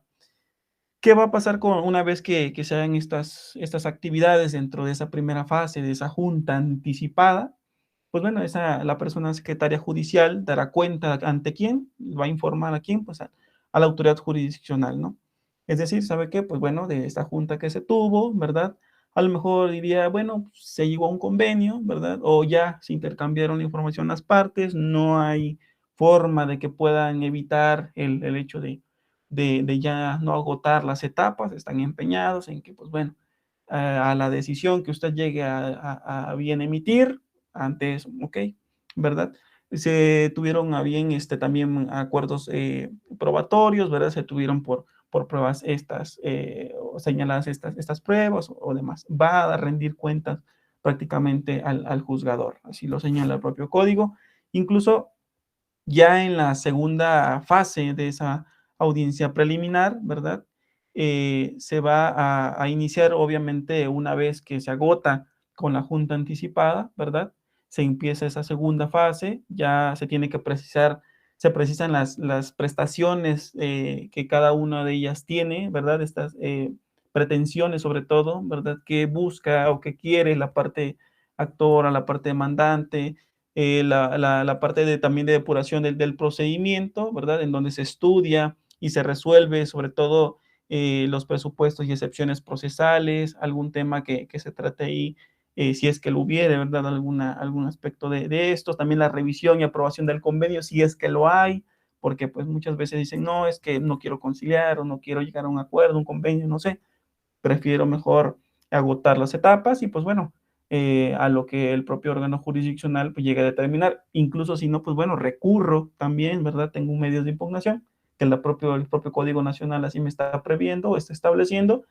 A: ¿qué va a pasar una vez que se hagan estas actividades dentro de esa primera fase, de esa junta anticipada? Pues bueno, la persona secretaria judicial dará cuenta ante quién, va a informar a quién, pues a la autoridad jurisdiccional, ¿no? Es decir, ¿sabe qué? Pues bueno, de esta junta que se tuvo, ¿verdad? A lo mejor diría, bueno, se llegó a un convenio, ¿verdad? O ya se intercambiaron la información las partes, no hay forma de que puedan evitar el hecho de ya no agotar las etapas, están empeñados en que, pues bueno, a la decisión que usted llegue a bien emitir, antes, ok, ¿verdad? Se tuvieron a bien también acuerdos probatorios, ¿verdad? Se tuvieron por pruebas o señaladas estas pruebas o demás. Va a rendir cuentas prácticamente al juzgador, así lo señala el propio código. Incluso ya en la segunda fase de esa audiencia preliminar, ¿verdad? Se va a iniciar, obviamente, una vez que se agota con la junta anticipada, ¿verdad? Se empieza esa segunda fase, ya se tiene que precisar, se precisan las prestaciones que cada una de ellas tiene, ¿verdad? Estas pretensiones, sobre todo, ¿verdad? Que busca o que quiere la parte actora, la parte demandante, la parte también de depuración del procedimiento, ¿verdad? En donde se estudia y se resuelve sobre todo los presupuestos y excepciones procesales, algún tema que se trate ahí, si es que lo hubiere, ¿verdad? Algún aspecto de esto, también la revisión y aprobación del convenio, si es que lo hay, porque pues muchas veces dicen, no, es que no quiero conciliar o no quiero llegar a un acuerdo, un convenio, no sé, prefiero mejor agotar las etapas y pues bueno, a lo que el propio órgano jurisdiccional pues llegue a determinar. Incluso si no, pues bueno, recurro también, ¿verdad? Tengo un medio de impugnación que el propio Código Nacional así me está previendo o está estableciendo,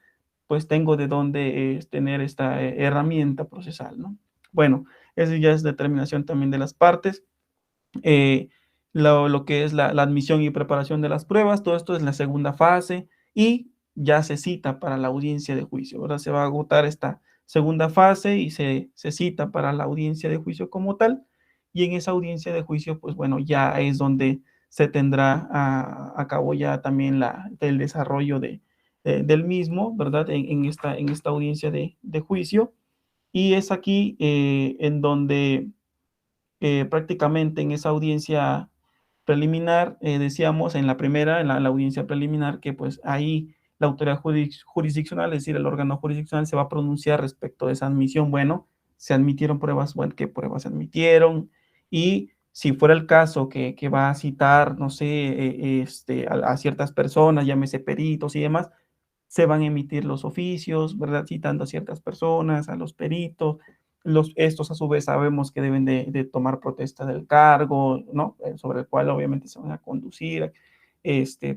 A: pues tengo de dónde tener esta herramienta procesal, ¿no? Bueno, eso ya es determinación también de las partes. eh, lo que es la admisión y preparación de las pruebas, todo esto es la segunda fase y ya se cita para la audiencia de juicio. Ahora se va a agotar esta segunda fase y se cita para la audiencia de juicio como tal. Y en esa audiencia de juicio, pues bueno, ya es donde se tendrá a cabo ya también el desarrollo del mismo, ¿verdad? En esta audiencia de juicio. Y es aquí en donde prácticamente en esa audiencia preliminar, decíamos en la primera, en la audiencia preliminar, que pues ahí la autoridad jurisdiccional, es decir, el órgano jurisdiccional se va a pronunciar respecto de esa admisión. Bueno, se admitieron pruebas, bueno, qué pruebas se admitieron y si fuera el caso que va a citar, no sé, a ciertas personas, llámese peritos y demás, se van a emitir los oficios, ¿verdad? Citando a ciertas personas, a los peritos. Estos a su vez sabemos que deben de tomar protesta del cargo, ¿no? Sobre el cual obviamente se van a conducir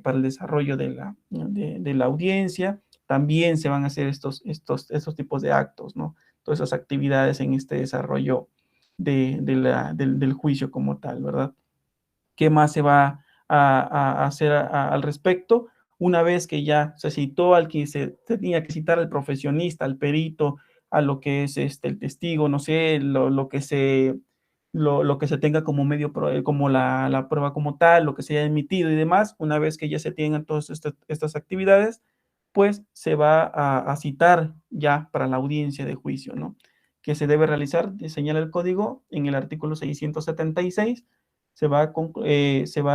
A: para el desarrollo de la audiencia. También se van a hacer estos tipos de actos, ¿no? Todas esas actividades en este desarrollo del juicio como tal, ¿verdad? ¿Qué más se va a hacer al respecto? Una vez que ya se citó al que se tenía que citar al profesionista, al perito, a lo que es el testigo, no sé, lo que se tenga como medio, como la prueba como tal, lo que se haya emitido y demás, una vez que ya se tengan todas estas actividades, pues se va a citar ya para la audiencia de juicio, ¿no? Que se debe realizar, señala el código en el artículo 676, se va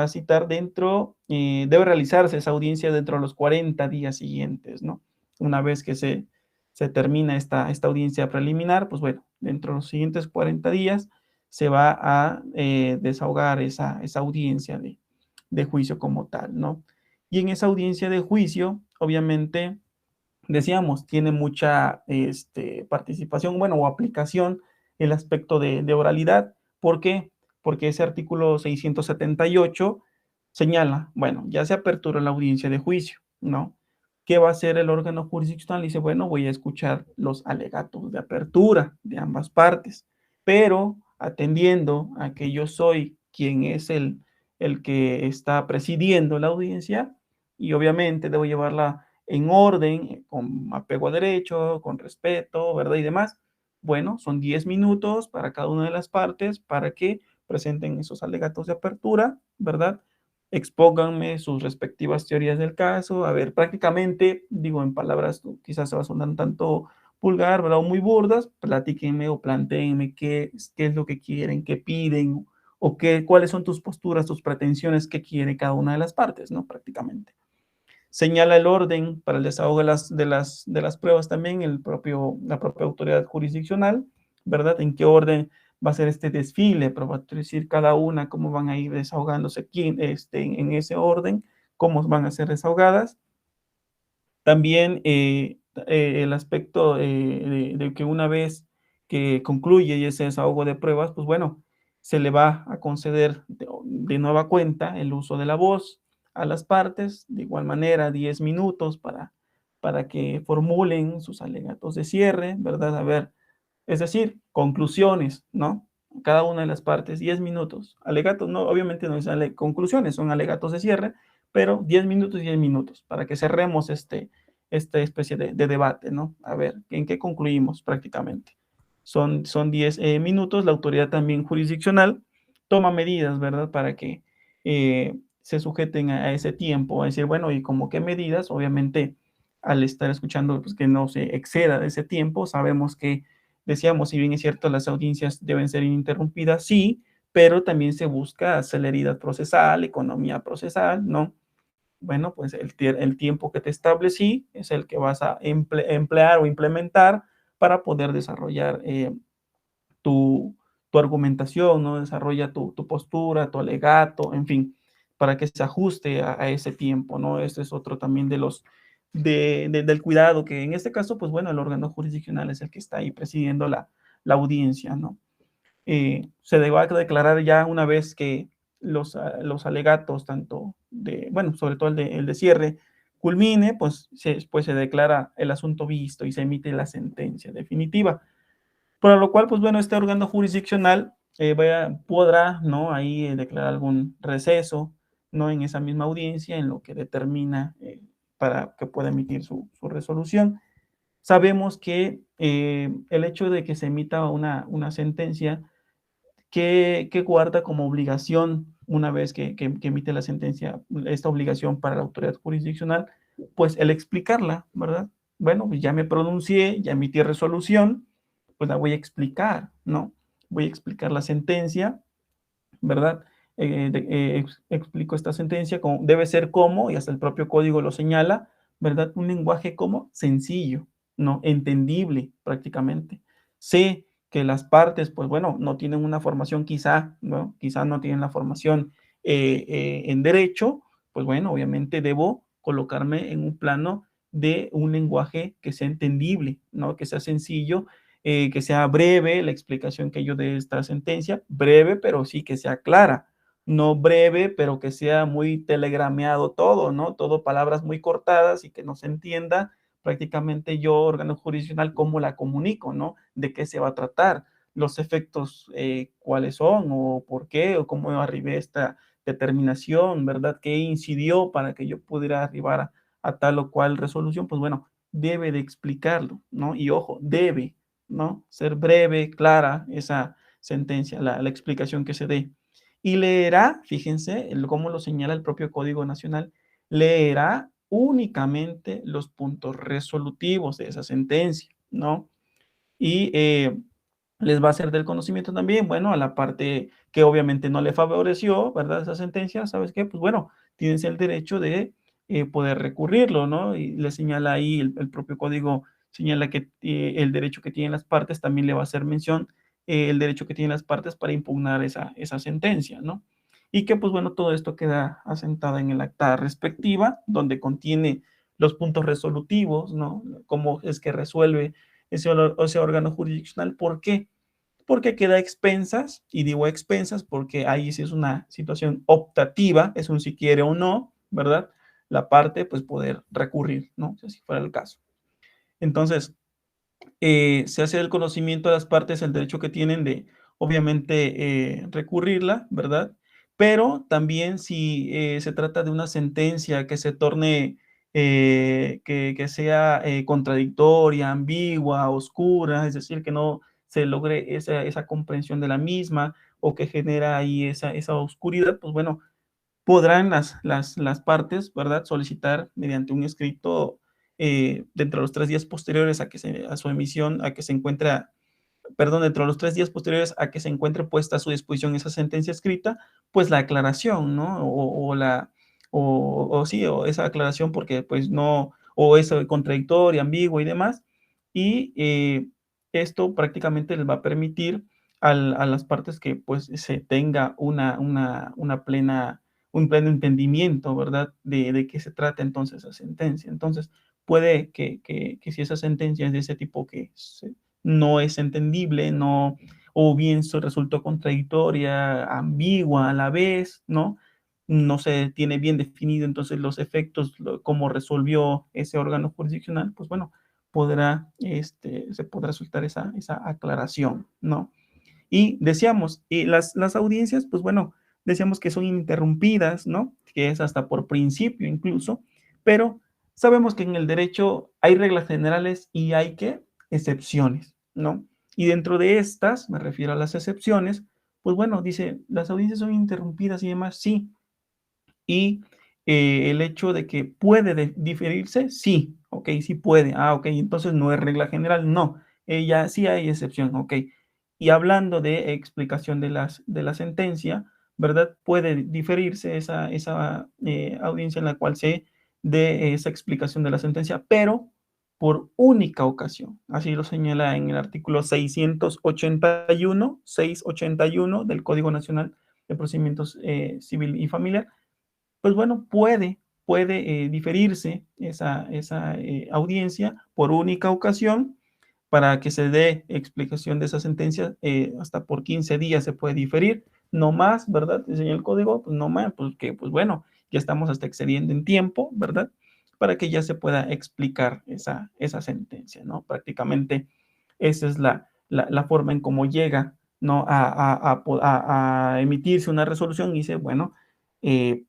A: a citar debe realizarse esa audiencia dentro de los 40 días siguientes, ¿no? Una vez que se termina esta audiencia preliminar, pues bueno, dentro de los siguientes 40 días se va a desahogar esa audiencia de juicio como tal, ¿no? Y en esa audiencia de juicio, obviamente, decíamos, tiene mucha participación, bueno, o aplicación el aspecto de oralidad. ¿Por qué? Porque ese artículo 678 señala, bueno, ya se aperturó la audiencia de juicio, ¿no? ¿Qué va a hacer el órgano jurisdiccional? Dice, bueno, voy a escuchar los alegatos de apertura de ambas partes, pero atendiendo a que yo soy quien es el que está presidiendo la audiencia y obviamente debo llevarla en orden, con apego a derecho, con respeto, ¿verdad? Y demás. Bueno, son 10 minutos para cada una de las partes para que presenten esos alegatos de apertura, ¿verdad? Expónganme sus respectivas teorías del caso. A ver, prácticamente, digo en palabras quizás se va a sonar un tanto vulgar, ¿verdad? O muy burdas, platíquenme o planteenme qué es lo que quieren, qué piden, o cuáles son tus posturas, tus pretensiones, qué quiere cada una de las partes, ¿no? Prácticamente. Señala el orden para el desahogo de las pruebas también, la propia autoridad jurisdiccional, ¿verdad? En qué orden va a ser este desfile, pero va a decir cada una cómo van a ir desahogándose en ese orden, cómo van a ser desahogadas. También el aspecto de que una vez que concluye ese desahogo de pruebas, pues bueno, se le va a conceder de nueva cuenta el uso de la voz a las partes, de igual manera 10 minutos para que formulen sus alegatos de cierre, ¿verdad? A ver, es decir, conclusiones, ¿no? Cada una de las partes, 10 minutos. Alegatos, no, obviamente no son conclusiones, son alegatos de cierre, pero 10 minutos y 10 minutos para que cerremos esta especie de debate, ¿no? A ver, ¿en qué concluimos prácticamente? Son 10 minutos, la autoridad también jurisdiccional toma medidas, ¿verdad? Para que se sujeten a ese tiempo, a decir, bueno, ¿y como qué medidas? Obviamente, al estar escuchando, pues que no se exceda de ese tiempo, sabemos que, decíamos, si bien es cierto, las audiencias deben ser ininterrumpidas, sí, pero también se busca celeridad procesal, economía procesal, ¿no? Bueno, pues el tiempo que te establecí es el que vas a emplear o implementar para poder desarrollar tu, tu argumentación, ¿no? Desarrolla tu postura, tu alegato, en fin, para que se ajuste a ese tiempo, ¿no? Este es otro también de los, del cuidado, que en este caso, pues bueno, el órgano jurisdiccional es el que está ahí presidiendo la audiencia, ¿no? Se va a declarar ya una vez que los alegatos, tanto de, bueno, sobre todo el de cierre, culmine, pues después se declara el asunto visto y se emite la sentencia definitiva. Por lo cual, pues bueno, este órgano jurisdiccional podrá, ¿no? Ahí declarar algún receso, ¿no? En esa misma audiencia, en lo que determina para que pueda emitir su resolución. Sabemos que el hecho de que se emita una sentencia que guarda como obligación, una vez que emite la sentencia, esta obligación para la autoridad jurisdiccional, pues el explicarla, ¿verdad? Bueno, pues ya me pronuncié, ya emití resolución, pues la voy a explicar, ¿no? Voy a explicar la sentencia, ¿verdad? Explico esta sentencia, como, debe ser como, y hasta el propio código lo señala, ¿verdad? Un lenguaje como sencillo, ¿no? Entendible prácticamente. Sé que las partes, pues bueno, no tienen una formación quizá, ¿no? Quizá no tienen la formación en derecho, pues bueno, obviamente debo colocarme en un plano de un lenguaje que sea entendible, ¿no? Que sea sencillo, que sea breve la explicación que yo dé esta sentencia, breve, pero sí que sea clara, no breve, pero que sea muy telegrameado todo, ¿no? Todo palabras muy cortadas y que no se entienda prácticamente yo, órgano jurisdiccional, cómo la comunico, ¿no? De qué se va a tratar, los efectos, cuáles son, o por qué, o cómo arribé a esta determinación, ¿verdad? ¿Qué incidió para que yo pudiera arribar a tal o cual resolución? Pues bueno, debe de explicarlo, ¿no? Y ojo, debe, ¿no? Ser breve, clara esa sentencia, la explicación que se dé. Y leerá, fíjense cómo lo señala el propio Código Nacional, leerá únicamente los puntos resolutivos de esa sentencia, ¿no? Y les va a hacer del conocimiento también, bueno, a la parte que obviamente no le favoreció, ¿verdad? Esa sentencia, ¿sabes qué? Pues bueno, tienes el derecho de poder recurrirlo, ¿no? Y le señala ahí el propio código, señala que el derecho que tienen las partes también le va a hacer mención el derecho que tienen las partes para impugnar esa sentencia, ¿no? Y que pues bueno, todo esto queda asentado en el acta respectiva, donde contiene los puntos resolutivos, ¿no? Cómo es que resuelve ese órgano jurisdiccional. ¿Por qué? Porque queda a expensas, y digo a expensas porque ahí sí es una situación optativa, es un si quiere o no, ¿verdad? La parte, pues poder recurrir, ¿no? Si así fuera el caso. Entonces, se hace el conocimiento de las partes el derecho que tienen de, obviamente, recurrirla, ¿verdad? Pero también si se trata de una sentencia que se torne, que sea contradictoria, ambigua, oscura, es decir, que no se logre esa comprensión de la misma o que genera ahí esa oscuridad, pues bueno, podrán las partes, ¿verdad?, solicitar mediante un escrito dentro de los 3 días posteriores a su emisión, a que se encuentre, perdón, dentro de los 3 días posteriores a que se encuentre puesta a su disposición esa sentencia escrita, pues la aclaración, ¿no? O sí, o esa aclaración porque pues no, o es contradictoria, ambiguo y demás. Y esto prácticamente les va a permitir a las partes que pues se tenga un pleno entendimiento, ¿verdad? De qué se trata entonces esa sentencia. Entonces, puede que si esa sentencia es de ese tipo que no es entendible, no, o bien se resultó contradictoria, ambigua a la vez, ¿no? No se tiene bien definido entonces los efectos, cómo resolvió ese órgano jurisdiccional, pues bueno, se podrá soltar esa aclaración, ¿no? Y decíamos, las audiencias, pues bueno, decíamos que son interrumpidas, ¿no? Que es hasta por principio incluso, pero sabemos que en el derecho hay reglas generales y hay que excepciones, ¿no? Y dentro de estas, me refiero a las excepciones, pues bueno, dice, las audiencias son interrumpidas y demás, sí. Y el hecho de que puede diferirse, sí, ok, sí puede. Ah, ok, entonces no es regla general, no. Ya sí hay excepción, ok. Y hablando de explicación de la sentencia, ¿verdad? Puede diferirse esa audiencia en la cual se dé esa explicación de la sentencia, pero por única ocasión. Así lo señala en el artículo 681 del Código Nacional de Procedimientos Civil y Familiar. Pues bueno, puede diferirse esa audiencia por única ocasión para que se dé explicación de esa sentencia, hasta por 15 días se puede diferir, no más, ¿verdad? Diseña el código, pues no más, porque pues bueno, ya estamos hasta excediendo en tiempo, ¿verdad? Para que ya se pueda explicar esa sentencia, ¿no? Prácticamente esa es la forma en cómo llega, ¿no? A emitirse una resolución y dice, bueno,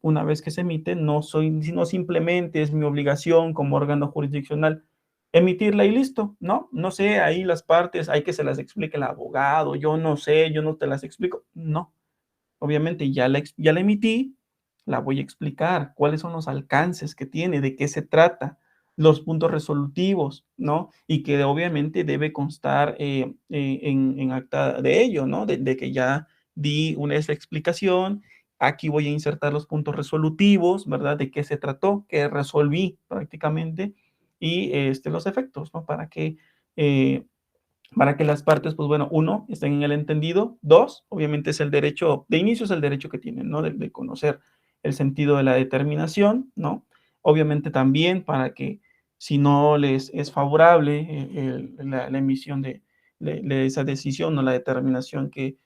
A: una vez que se emite, no simplemente es mi obligación como órgano jurisdiccional emitirla y listo, ¿no? No sé, ahí las partes, hay que se las explique el abogado, yo no sé, yo no te las explico. No, obviamente ya la emití, la voy a explicar, cuáles son los alcances que tiene, de qué se trata, los puntos resolutivos, ¿no? Y que obviamente debe constar en acta de ello, ¿no? De que ya di esa explicación, aquí voy a insertar los puntos resolutivos, ¿verdad? De qué se trató, qué resolví prácticamente, y los efectos, ¿no? Eh, para que las partes, pues bueno, uno, estén en el entendido, dos, obviamente es el derecho, de inicio es el derecho que tienen, ¿no? De conocer el sentido de la determinación, ¿no? Obviamente también para que si no les es favorable la emisión de esa decisión o la determinación que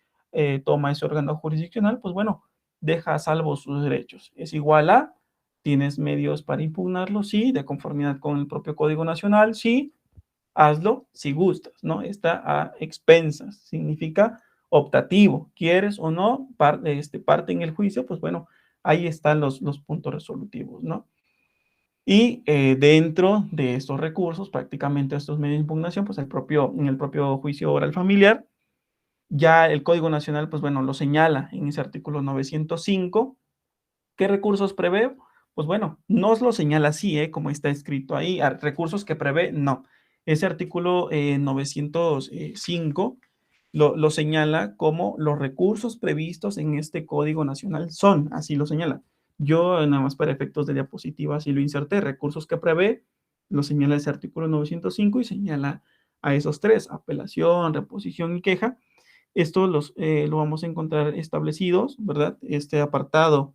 A: toma ese órgano jurisdiccional, pues bueno, deja a salvo sus derechos. Es igual a, tienes medios para impugnarlo, sí, de conformidad con el propio Código Nacional, sí, hazlo si gustas, ¿no? Está a expensas, significa optativo, quieres o no, parte en el juicio, pues bueno, ahí están los puntos resolutivos, ¿no? Y dentro de estos recursos, prácticamente estos medios de impugnación, pues en el propio juicio oral familiar, ya el Código Nacional, pues bueno, lo señala en ese artículo 905. ¿Qué recursos prevé? Pues bueno, no os lo señala así, como está escrito ahí. Recursos que prevé, no. Ese artículo 905 lo señala como los recursos previstos en este Código Nacional son, así lo señala. Yo nada más para efectos de diapositiva así lo inserté. Recursos que prevé, lo señala ese artículo 905 y señala a esos tres, apelación, reposición y queja. Esto lo vamos a encontrar establecidos, ¿verdad? Este apartado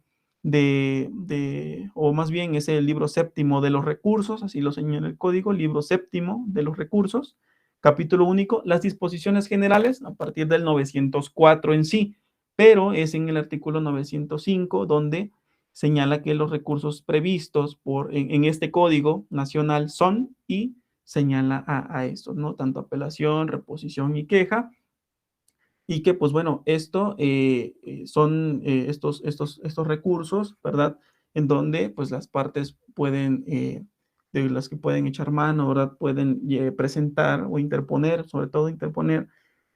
A: o más bien es el libro séptimo de los recursos, así lo señala el código, libro séptimo de los recursos, capítulo único, las disposiciones generales a partir del 904 en sí, pero es en el artículo 905 donde señala que los recursos previstos en este código nacional son y señala a estos, ¿no? Tanto apelación, reposición y queja, y que pues bueno, esto son estos recursos, ¿verdad? En donde pues las partes pueden, de las que pueden echar mano, ¿verdad? Pueden presentar o interponer, sobre todo interponer,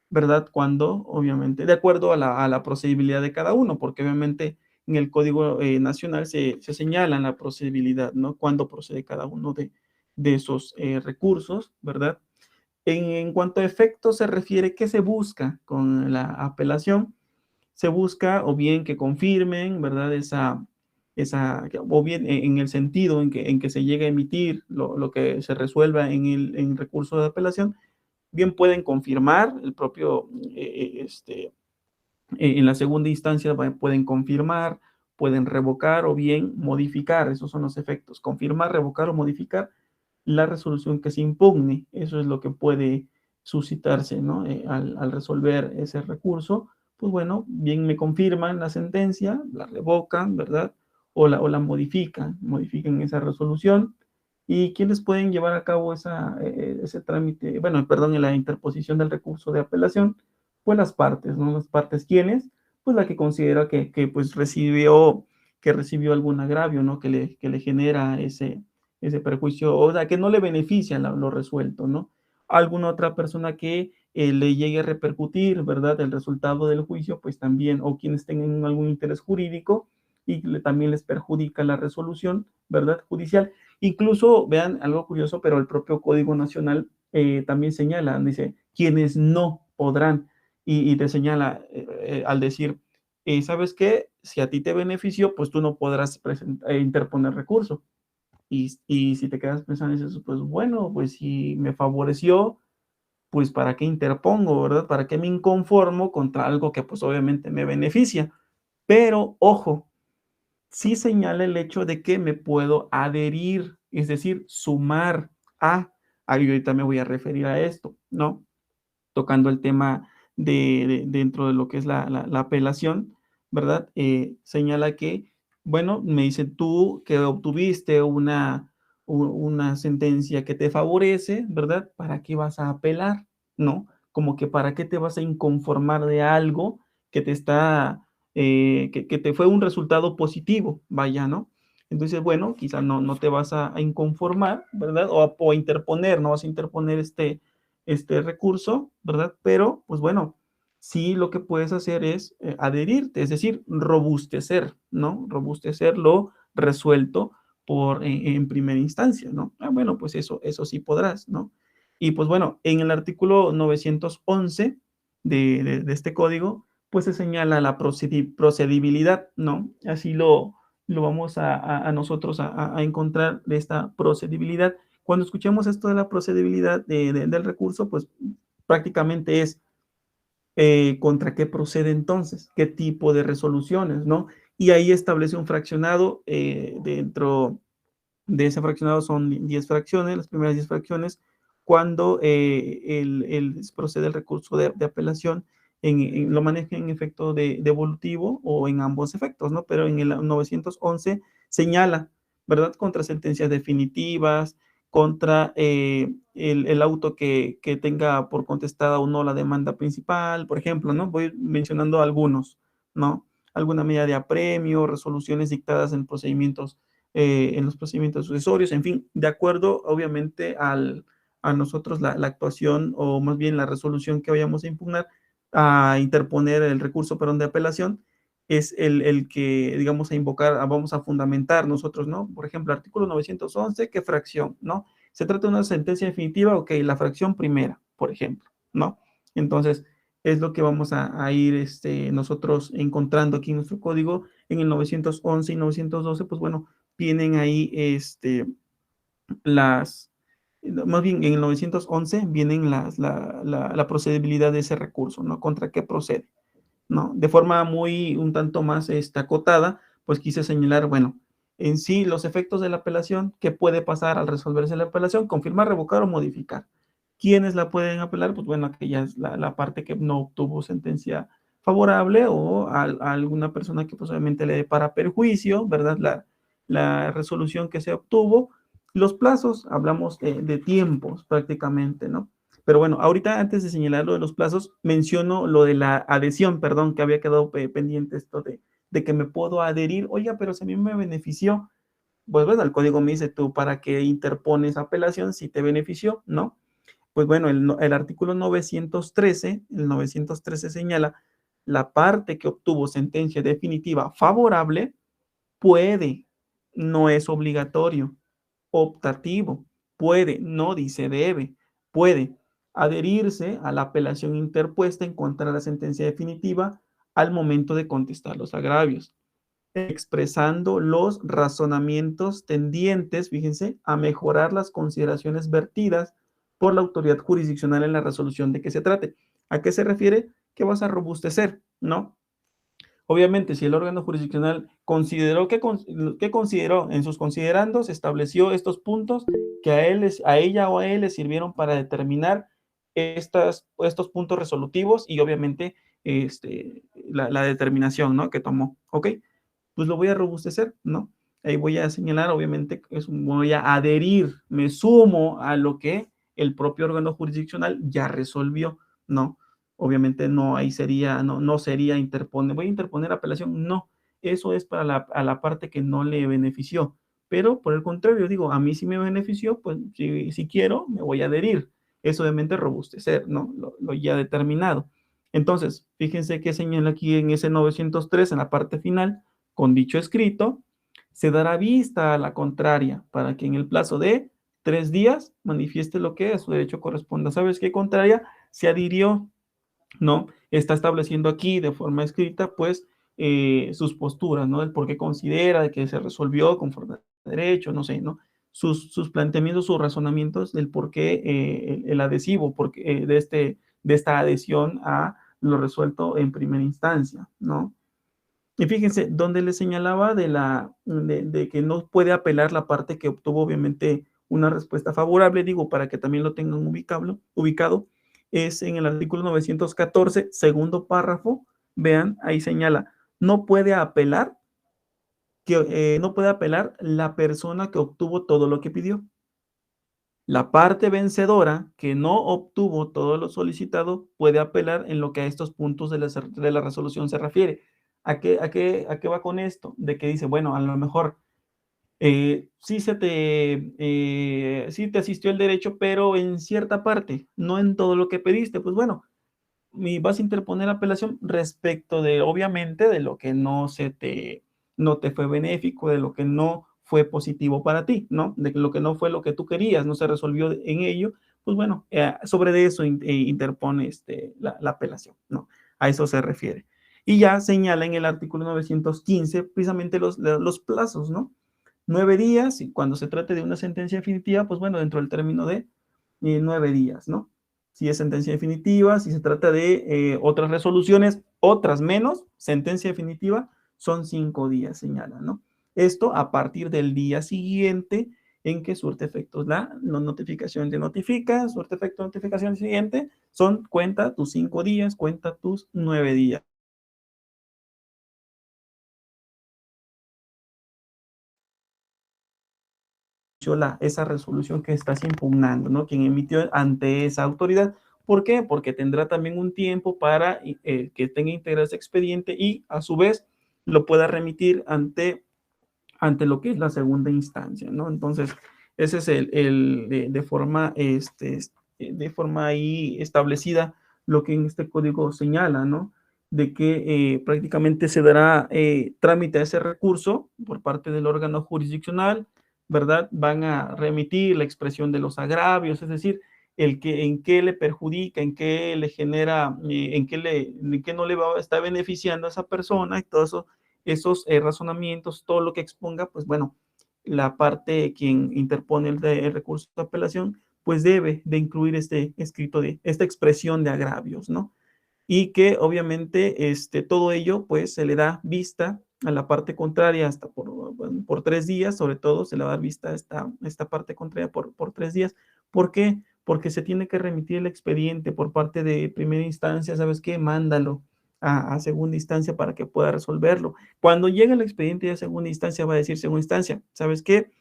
A: ¿verdad? Cuando, obviamente, de acuerdo a la procedibilidad de cada uno, porque obviamente en el Código Nacional se señala la procedibilidad, ¿no? Cuándo procede cada uno de esos recursos, ¿verdad? En cuanto a efectos se refiere, ¿qué se busca con la apelación? Se busca o bien que confirmen, ¿verdad? O bien en el sentido en que se llega a emitir lo que se resuelva en recurso de apelación, bien pueden confirmar el propio, en la segunda instancia pueden confirmar, pueden revocar o bien modificar, esos son los efectos, confirmar, revocar o modificar la resolución que se impugne. Eso es lo que puede suscitarse, ¿no? Al resolver ese recurso, pues bueno, bien me confirman la sentencia, la revocan, ¿verdad? O la modifican esa resolución. ¿Y quiénes pueden llevar a cabo ese trámite? Bueno, perdón, en la interposición del recurso de apelación, pues las partes, ¿no? Las partes, ¿quiénes? Pues la que considera pues que recibió algún agravio, ¿no? Que le genera ese perjuicio, o sea, que no le beneficia lo resuelto, ¿no? Alguna otra persona que le llegue a repercutir, ¿verdad? El resultado del juicio, pues también, o quienes tengan algún interés jurídico y también les perjudica la resolución, ¿verdad? Judicial. Incluso, vean, algo curioso, pero el propio Código Nacional también señala, dice, quienes no podrán, y te señala al decir, ¿sabes qué? Si a ti te benefició, pues tú no podrás interponer recurso. Y si te quedas pensando y dices, pues bueno, pues si me favoreció, pues ¿para qué interpongo, verdad? ¿Para qué me inconformo contra algo que pues obviamente me beneficia? Pero ojo, sí señala el hecho de que me puedo adherir, es decir, sumar a, ahí ahorita me voy a referir a esto, ¿no? Tocando el tema dentro de lo que es la apelación, ¿verdad? Señala que, bueno, me dice tú que obtuviste una sentencia que te favorece, ¿verdad? ¿Para qué vas a apelar? ¿No? Como que para qué te vas a inconformar de algo que te está, que te fue un resultado positivo, vaya, ¿no? Entonces, bueno, quizá no te vas a inconformar, ¿verdad? O a interponer, no vas a interponer este recurso, ¿verdad? Pero, pues bueno, sí lo que puedes hacer es adherirte, es decir, robustecer, ¿no? Robustecer lo resuelto en primera instancia, ¿no? Ah, bueno, pues eso sí podrás, ¿no? Y pues bueno, en el artículo 911 de este código, pues se señala la procedibilidad, ¿no? Así lo vamos a nosotros a encontrar de esta procedibilidad. Cuando escuchemos esto de la procedibilidad del recurso, pues prácticamente es contra qué procede entonces, qué tipo de resoluciones, ¿no? Y ahí establece un fraccionado dentro de ese fraccionado son 10 fracciones, las primeras 10 fracciones, cuando procede el recurso de apelación, lo maneja en efecto devolutivo o en ambos efectos, ¿no? Pero en el 911 señala, ¿verdad? Contra sentencias definitivas, contra el auto que tenga por contestada o no la demanda principal, por ejemplo, ¿no? Voy mencionando algunos, ¿no? Alguna medida de apremio, resoluciones dictadas en los procedimientos sucesorios, en fin, de acuerdo, obviamente, a nosotros la actuación o más bien la resolución que vayamos a impugnar, a interponer el recurso, perdón, de apelación, es el que, digamos, a invocar, vamos a fundamentar nosotros, ¿no? Por ejemplo, artículo 911, ¿qué fracción, no? Se trata de una sentencia definitiva, ok, la fracción primera, por ejemplo, ¿no? Entonces, es lo que vamos a ir nosotros encontrando aquí en nuestro código en el 911 y 912, pues bueno, vienen ahí más bien en el 911 vienen la procedibilidad de ese recurso, ¿no? ¿Contra qué procede? ¿No? De forma muy un tanto más acotada, pues quise señalar, bueno, en sí los efectos de la apelación, ¿qué puede pasar al resolverse la apelación? Confirmar, revocar o modificar. ¿Quiénes la pueden apelar? Pues bueno, aquella es la parte que no obtuvo sentencia favorable o a alguna persona que posiblemente le dé para perjuicio, ¿verdad? La resolución que se obtuvo. Los plazos, hablamos de tiempos prácticamente, ¿no? Pero bueno, ahorita antes de señalar lo de los plazos, menciono lo de la adhesión, perdón, que había quedado pendiente esto de que me puedo adherir. Oiga, pero si a mí me benefició, pues bueno, el código me dice tú para qué interpones apelación si te benefició, ¿no? Pues bueno, el artículo 913, el 913 señala la parte que obtuvo sentencia definitiva favorable puede, no es obligatorio, optativo, puede, no dice debe, puede adherirse a la apelación interpuesta en contra de la sentencia definitiva al momento de contestar los agravios, expresando los razonamientos tendientes, fíjense, a mejorar las consideraciones vertidas por la autoridad jurisdiccional en la resolución de que se trate. ¿A qué se refiere? Que vas a robustecer, ¿no? Obviamente, si el órgano jurisdiccional consideró que consideró en sus considerandos, estableció estos puntos que a ella o a él le sirvieron para determinar estos puntos resolutivos y obviamente la determinación, ¿no? Que tomó, ¿ok? Pues lo voy a robustecer, ¿no? Ahí voy a señalar, obviamente, voy a adherir, me sumo a lo que el propio órgano jurisdiccional ya resolvió, ¿no? Obviamente no, ahí sería, no sería interponer, voy a interponer apelación, no, eso es para a la parte que no le benefició, pero por el contrario, digo, a mí sí me benefició, pues si quiero, me voy a adherir, eso obviamente robustecer, ¿no? Lo ya determinado. Entonces, fíjense que señala aquí en ese 903, en la parte final, con dicho escrito, se dará vista a la contraria para que en el plazo de 3 días manifieste lo que a su derecho corresponda. ¿Sabes qué contraria? Se adhirió, ¿no? Está estableciendo aquí de forma escrita, pues, sus posturas, ¿no? El por qué considera de que se resolvió conforme a derecho, no sé, ¿no? Sus planteamientos, sus razonamientos del por qué el adhesivo porque, de esta adhesión a lo resuelto en primera instancia, ¿no? Y fíjense, donde le señalaba de que no puede apelar la parte que obtuvo obviamente una respuesta favorable, digo, para que también lo tengan ubicado, es en el artículo 914, segundo párrafo, vean, ahí señala, no puede apelar, no puede apelar la persona que obtuvo todo lo que pidió. La parte vencedora que no obtuvo todo lo solicitado puede apelar en lo que a estos puntos de la resolución se refiere. ¿A qué va con esto? De que dice, bueno, a lo mejor sí te asistió el derecho, pero en cierta parte, no en todo lo que pediste. Pues bueno, vas a interponer apelación respecto de, obviamente, de lo que no te fue benéfico, de lo que no fue positivo para ti, ¿no? De lo que no fue lo que tú querías, no se resolvió en ello, pues bueno, sobre de eso interpone la apelación, ¿no? A eso se refiere. Y ya señala en el artículo 915 precisamente los plazos, ¿no? 9 días, y cuando se trate de una sentencia definitiva, pues bueno, dentro del término de 9 días, ¿no? Si es sentencia definitiva, si se trata de otras resoluciones, otras menos, sentencia definitiva, son 5 días, señala, ¿no? Esto a partir del día siguiente en que surte efectos la notificación te notifica, surte efecto notificación siguiente, cuenta tus 5 días, cuenta tus 9 días. Esa resolución que estás impugnando, ¿no? Quien emitió ante esa autoridad. ¿Por qué? Porque tendrá también un tiempo para que tenga integrado ese expediente y a su vez lo pueda remitir ante lo que es la segunda instancia, ¿no? Entonces, ese es de forma ahí establecida lo que en este código señala, ¿no? De que prácticamente se dará trámite a ese recurso por parte del órgano jurisdiccional, ¿verdad? Van a remitir la expresión de los agravios, es decir, en qué le perjudica, en qué le genera, en qué no le está beneficiando a esa persona y todo eso, esos razonamientos, todo lo que exponga, pues bueno, la parte quien interpone el recurso de apelación, pues debe de incluir este escrito esta expresión de agravios, ¿no? Y que obviamente todo ello pues se le da vista a la parte contraria hasta por 3 días, sobre todo se le va a dar vista a esta parte contraria por 3 días. ¿Por qué? Porque se tiene que remitir el expediente por parte de primera instancia, ¿sabes qué? Mándalo a segunda instancia para que pueda resolverlo. Cuando llega el expediente de segunda instancia, va a decir segunda instancia, ¿sabes qué?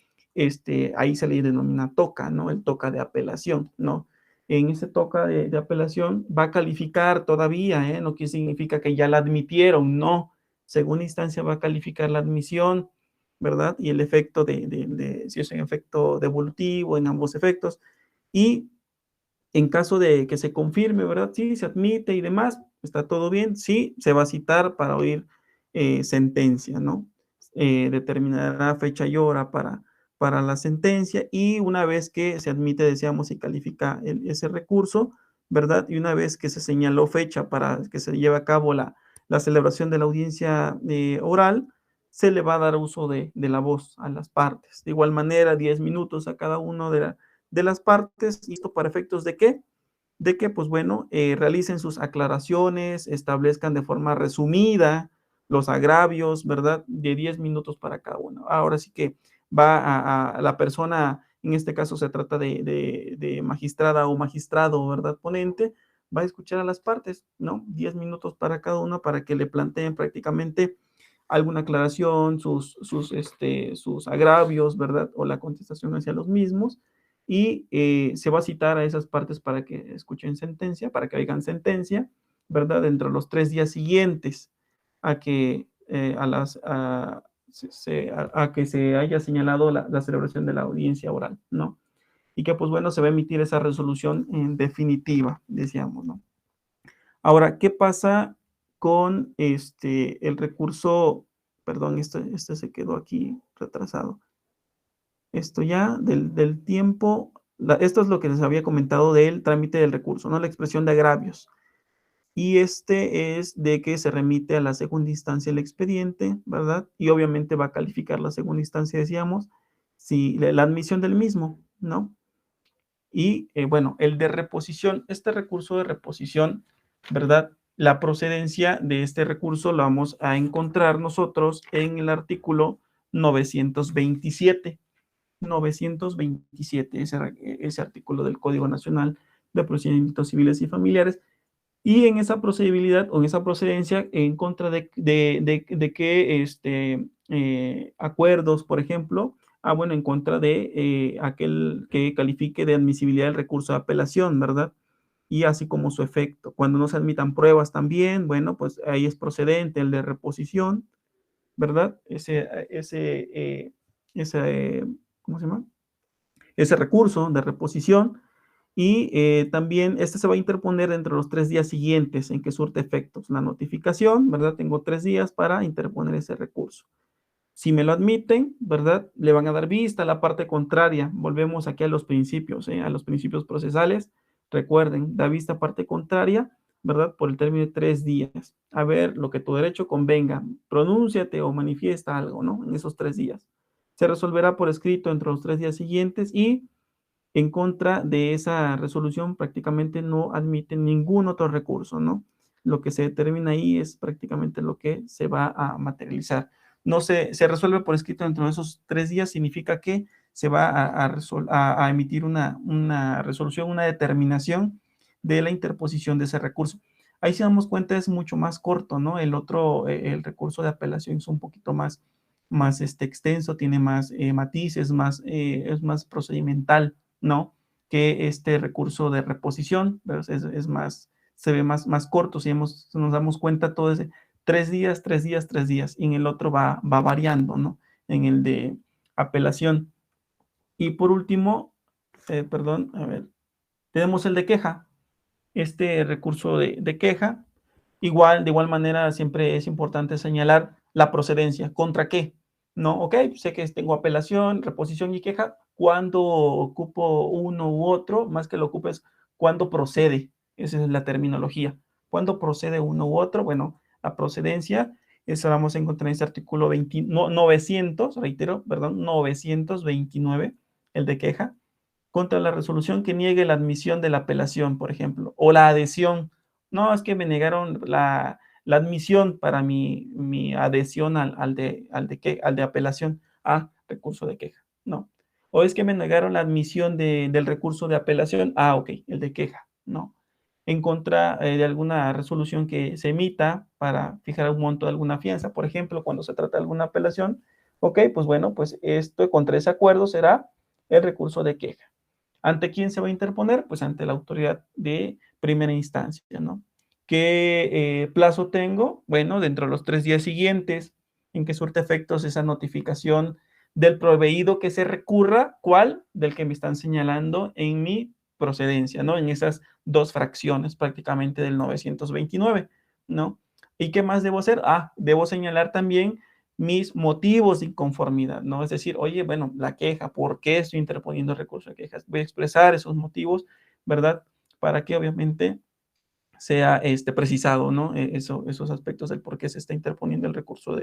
A: Ahí se le denomina toca, ¿no? El toca de apelación, ¿no? En ese toca de apelación va a calificar todavía, ¿eh? No que significa que ya la admitieron, no. Segunda instancia va a calificar la admisión, ¿verdad? Y el efecto si es un efecto devolutivo en ambos efectos. Y en caso de que se confirme, ¿verdad? Sí, se admite y demás, está todo bien. Sí, se va a citar para oír sentencia, ¿no? Determinará fecha y hora para la sentencia y una vez que se admite, decíamos, y califica ese recurso, ¿verdad? Y una vez que se señaló fecha para que se lleve a cabo la celebración de la audiencia oral, se le va a dar uso de la voz a las partes. De igual manera, 10 minutos a cada uno de las partes, y esto para efectos de qué? De que, pues bueno, realicen sus aclaraciones, establezcan de forma resumida los agravios, ¿verdad? De 10 minutos para cada uno. Ahora sí que va a la persona, en este caso se trata de magistrada o magistrado, ¿verdad? Ponente, va a escuchar a las partes, ¿no? 10 minutos para cada uno para que le planteen prácticamente alguna aclaración, sus agravios, ¿verdad? O la contestación hacia los mismos y se va a citar a esas partes para que escuchen sentencia, para que oigan sentencia, ¿verdad? Dentro de los 3 días siguientes a que, a que se haya señalado la celebración de la audiencia oral, ¿no? Y que, pues bueno, se va a emitir esa resolución en definitiva, decíamos, ¿no? Ahora, ¿qué pasa con el recurso? Perdón, este se quedó aquí retrasado. Esto ya del tiempo, esto es lo que les había comentado del trámite del recurso, ¿no? La expresión de agravios. y este es de que se remite a la segunda instancia el expediente, ¿verdad? Y obviamente va a calificar la segunda instancia, decíamos, si la admisión del mismo, ¿no? Y bueno, el de reposición, este recurso de reposición, ¿verdad? La procedencia de este recurso la vamos a encontrar nosotros en el artículo 927. 927, ese artículo del Código Nacional de Procedimientos Civiles y Familiares. Y en esa procedibilidad o en esa procedencia, en contra de qué acuerdos, por ejemplo, bueno, en contra de aquel que califique de admisibilidad del recurso de apelación, ¿verdad? Y así como su efecto. Cuando no se admitan pruebas también, bueno, pues ahí es procedente el de reposición, ¿verdad? ¿Cómo se llama? Ese recurso de reposición. Y también este se va a interponer entre los 3 días siguientes en que surte efectos la notificación, ¿verdad? Tengo 3 días para interponer ese recurso. Si me lo admiten, ¿verdad? Le van a dar vista a la parte contraria. Volvemos aquí a los principios procesales. Recuerden, da vista a parte contraria, ¿verdad? Por el término de 3 días. A ver lo que tu derecho convenga. Pronúnciate o manifiesta algo, ¿no? En esos 3 días. Se resolverá por escrito entre los 3 días siguientes y en contra de esa resolución prácticamente no admiten ningún otro recurso, ¿no? Lo que se determina ahí es prácticamente lo que se va a materializar. No se resuelve por escrito dentro de esos 3 días, significa que se va a emitir una resolución, una determinación de la interposición de ese recurso. Ahí si damos cuenta es mucho más corto, ¿no? El recurso de apelación es un poquito más extenso, tiene más matices, es más procedimental, ¿no? Que este recurso de reposición, es más, se ve más corto, si nos damos cuenta, todo ese 3 días, 3 días, 3 días, y en el otro va variando, ¿no? En el de apelación. Y por último, perdón, a ver, tenemos el de queja, este recurso de queja, de igual manera, siempre es importante señalar la procedencia, ¿contra qué? No, ok, sé que tengo apelación, reposición y queja, ¿cuándo ocupo uno u otro? Más que lo ocupes, ¿cuándo procede? Esa es la terminología. ¿Cuándo procede uno u otro? Bueno, la procedencia, esa vamos a encontrar en este artículo 900, reitero, perdón, 929, el de queja, contra la resolución que niegue la admisión de la apelación, por ejemplo, o la adhesión. No, es que me negaron la admisión para mi adhesión al de apelación. Recurso de queja. No. O es que me negaron la admisión del recurso de apelación. Ok, el de queja. No. En contra de alguna resolución que se emita para fijar un monto de alguna fianza, por ejemplo, cuando se trata de alguna apelación. Ok, pues bueno, pues esto contra ese acuerdo será el recurso de queja. ¿Ante quién se va a interponer? Pues ante la autoridad de primera instancia, ¿no? ¿Qué plazo tengo? Bueno, dentro de los 3 días siguientes en que surte efectos esa notificación del proveído que se recurra, ¿cuál? Del que me están señalando en mi procedencia, ¿no? En esas 2 fracciones prácticamente del 929, ¿no? ¿Y qué más debo hacer? Debo señalar también mis motivos de inconformidad, ¿no? Es decir, oye, bueno, la queja, ¿por qué estoy interponiendo recurso de quejas? Voy a expresar esos motivos, ¿verdad? Para que obviamente sea precisado, ¿no? Esos aspectos del por qué se está interponiendo el recurso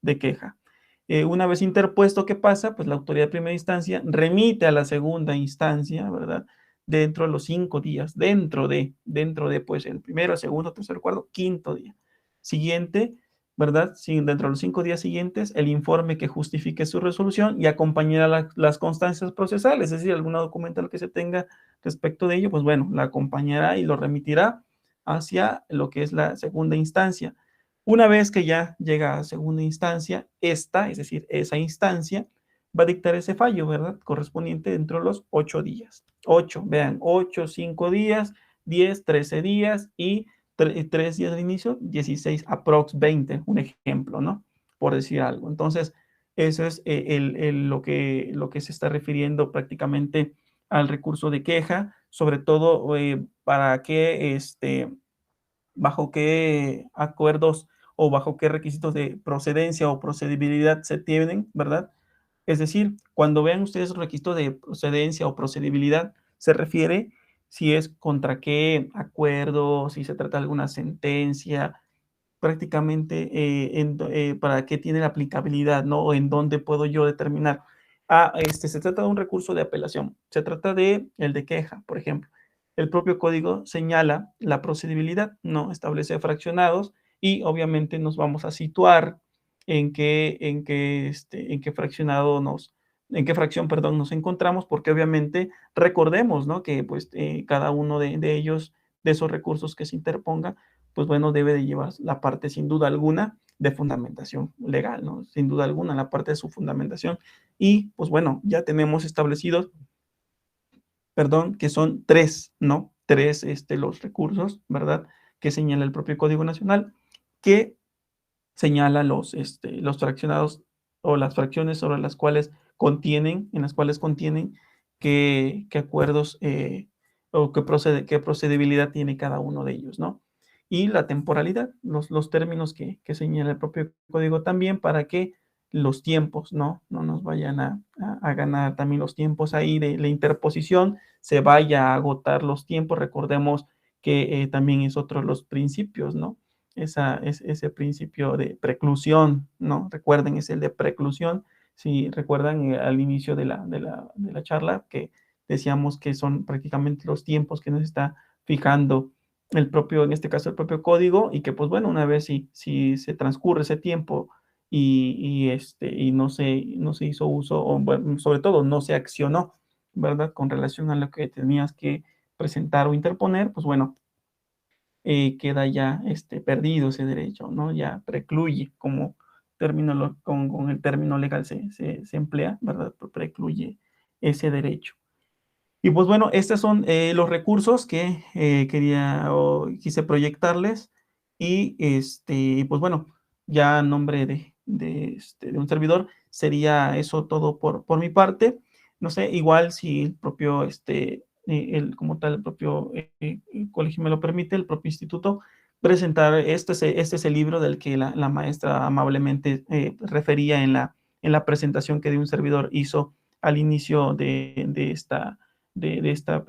A: de queja. Una vez interpuesto, ¿qué pasa? Pues la autoridad de primera instancia remite a la segunda instancia, ¿verdad? Dentro de los 5 días, dentro de, pues, el primero, segundo, tercero, cuarto, quinto día. Siguiente, ¿verdad? Dentro de los 5 días siguientes, el informe que justifique su resolución y acompañará las constancias procesales, es decir, alguna documental que se tenga respecto de ello, pues bueno, la acompañará y lo remitirá hacia lo que es la segunda instancia. Una vez que ya llega a segunda instancia, es decir, esa instancia va a dictar ese fallo, ¿verdad? Correspondiente dentro de los 8 días. 8, vean, 8, 5 días, 10, 13 días y 3 días de inicio, 16, aprox 20, un ejemplo, ¿no? Por decir algo. Entonces, eso es lo que se está refiriendo prácticamente al recurso de queja, sobre todo para que, bajo qué acuerdos o bajo qué requisitos de procedencia o procedibilidad se tienen, ¿verdad? Es decir, cuando vean ustedes requisitos de procedencia o procedibilidad, se refiere si es contra qué acuerdo, si se trata de alguna sentencia, prácticamente para qué tiene la aplicabilidad, ¿no? O en dónde puedo yo determinar. Se trata de un recurso de apelación, se trata de el de queja, por ejemplo. El propio código señala la procedibilidad, ¿no? Establece fraccionados y obviamente nos vamos a situar en qué fraccionado en qué fracción, perdón, nos encontramos, porque obviamente recordemos, ¿no? Que pues cada uno de ellos, de esos recursos que se interponga, pues bueno, debe de llevar la parte sin duda alguna de fundamentación legal, ¿no? Sin duda alguna, la parte de su fundamentación. Y pues bueno, ya tenemos establecidos, perdón, que son tres, ¿no? Tres los recursos, ¿verdad? Que señala el propio Código Nacional, que señala los fraccionados o las fracciones sobre las cuales contienen, en las cuales contienen qué acuerdos o qué procedibilidad tiene cada uno de ellos, ¿no? Y la temporalidad, los términos que señala el propio código también para que los tiempos, ¿no? No nos vayan a ganar también los tiempos ahí de la interposición, se vaya a agotar los tiempos. Recordemos que también es otro de los principios, ¿no? Ese principio de preclusión, ¿no? Recuerden, es el de preclusión. Si recuerdan al inicio de la charla que decíamos que son prácticamente los tiempos que nos está fijando el propio, en este caso el propio código, y que pues bueno, una vez si se transcurre ese tiempo y no se hizo uso, o bueno, sobre todo no se accionó, ¿verdad? Con relación a lo que tenías que presentar o interponer, pues bueno, queda ya perdido ese derecho, ¿no? Ya precluye, como con el término legal se emplea, ¿verdad? Precluye ese derecho. Y pues bueno, estos son los recursos que quería o quise proyectarles. Y pues bueno, ya a nombre de un servidor, sería eso todo por mi parte. No sé, igual si el propio, como tal, el propio colegio me lo permite, el propio instituto, presentar, este es el libro del que la maestra amablemente refería en la presentación que de un servidor hizo al inicio de esta pequeña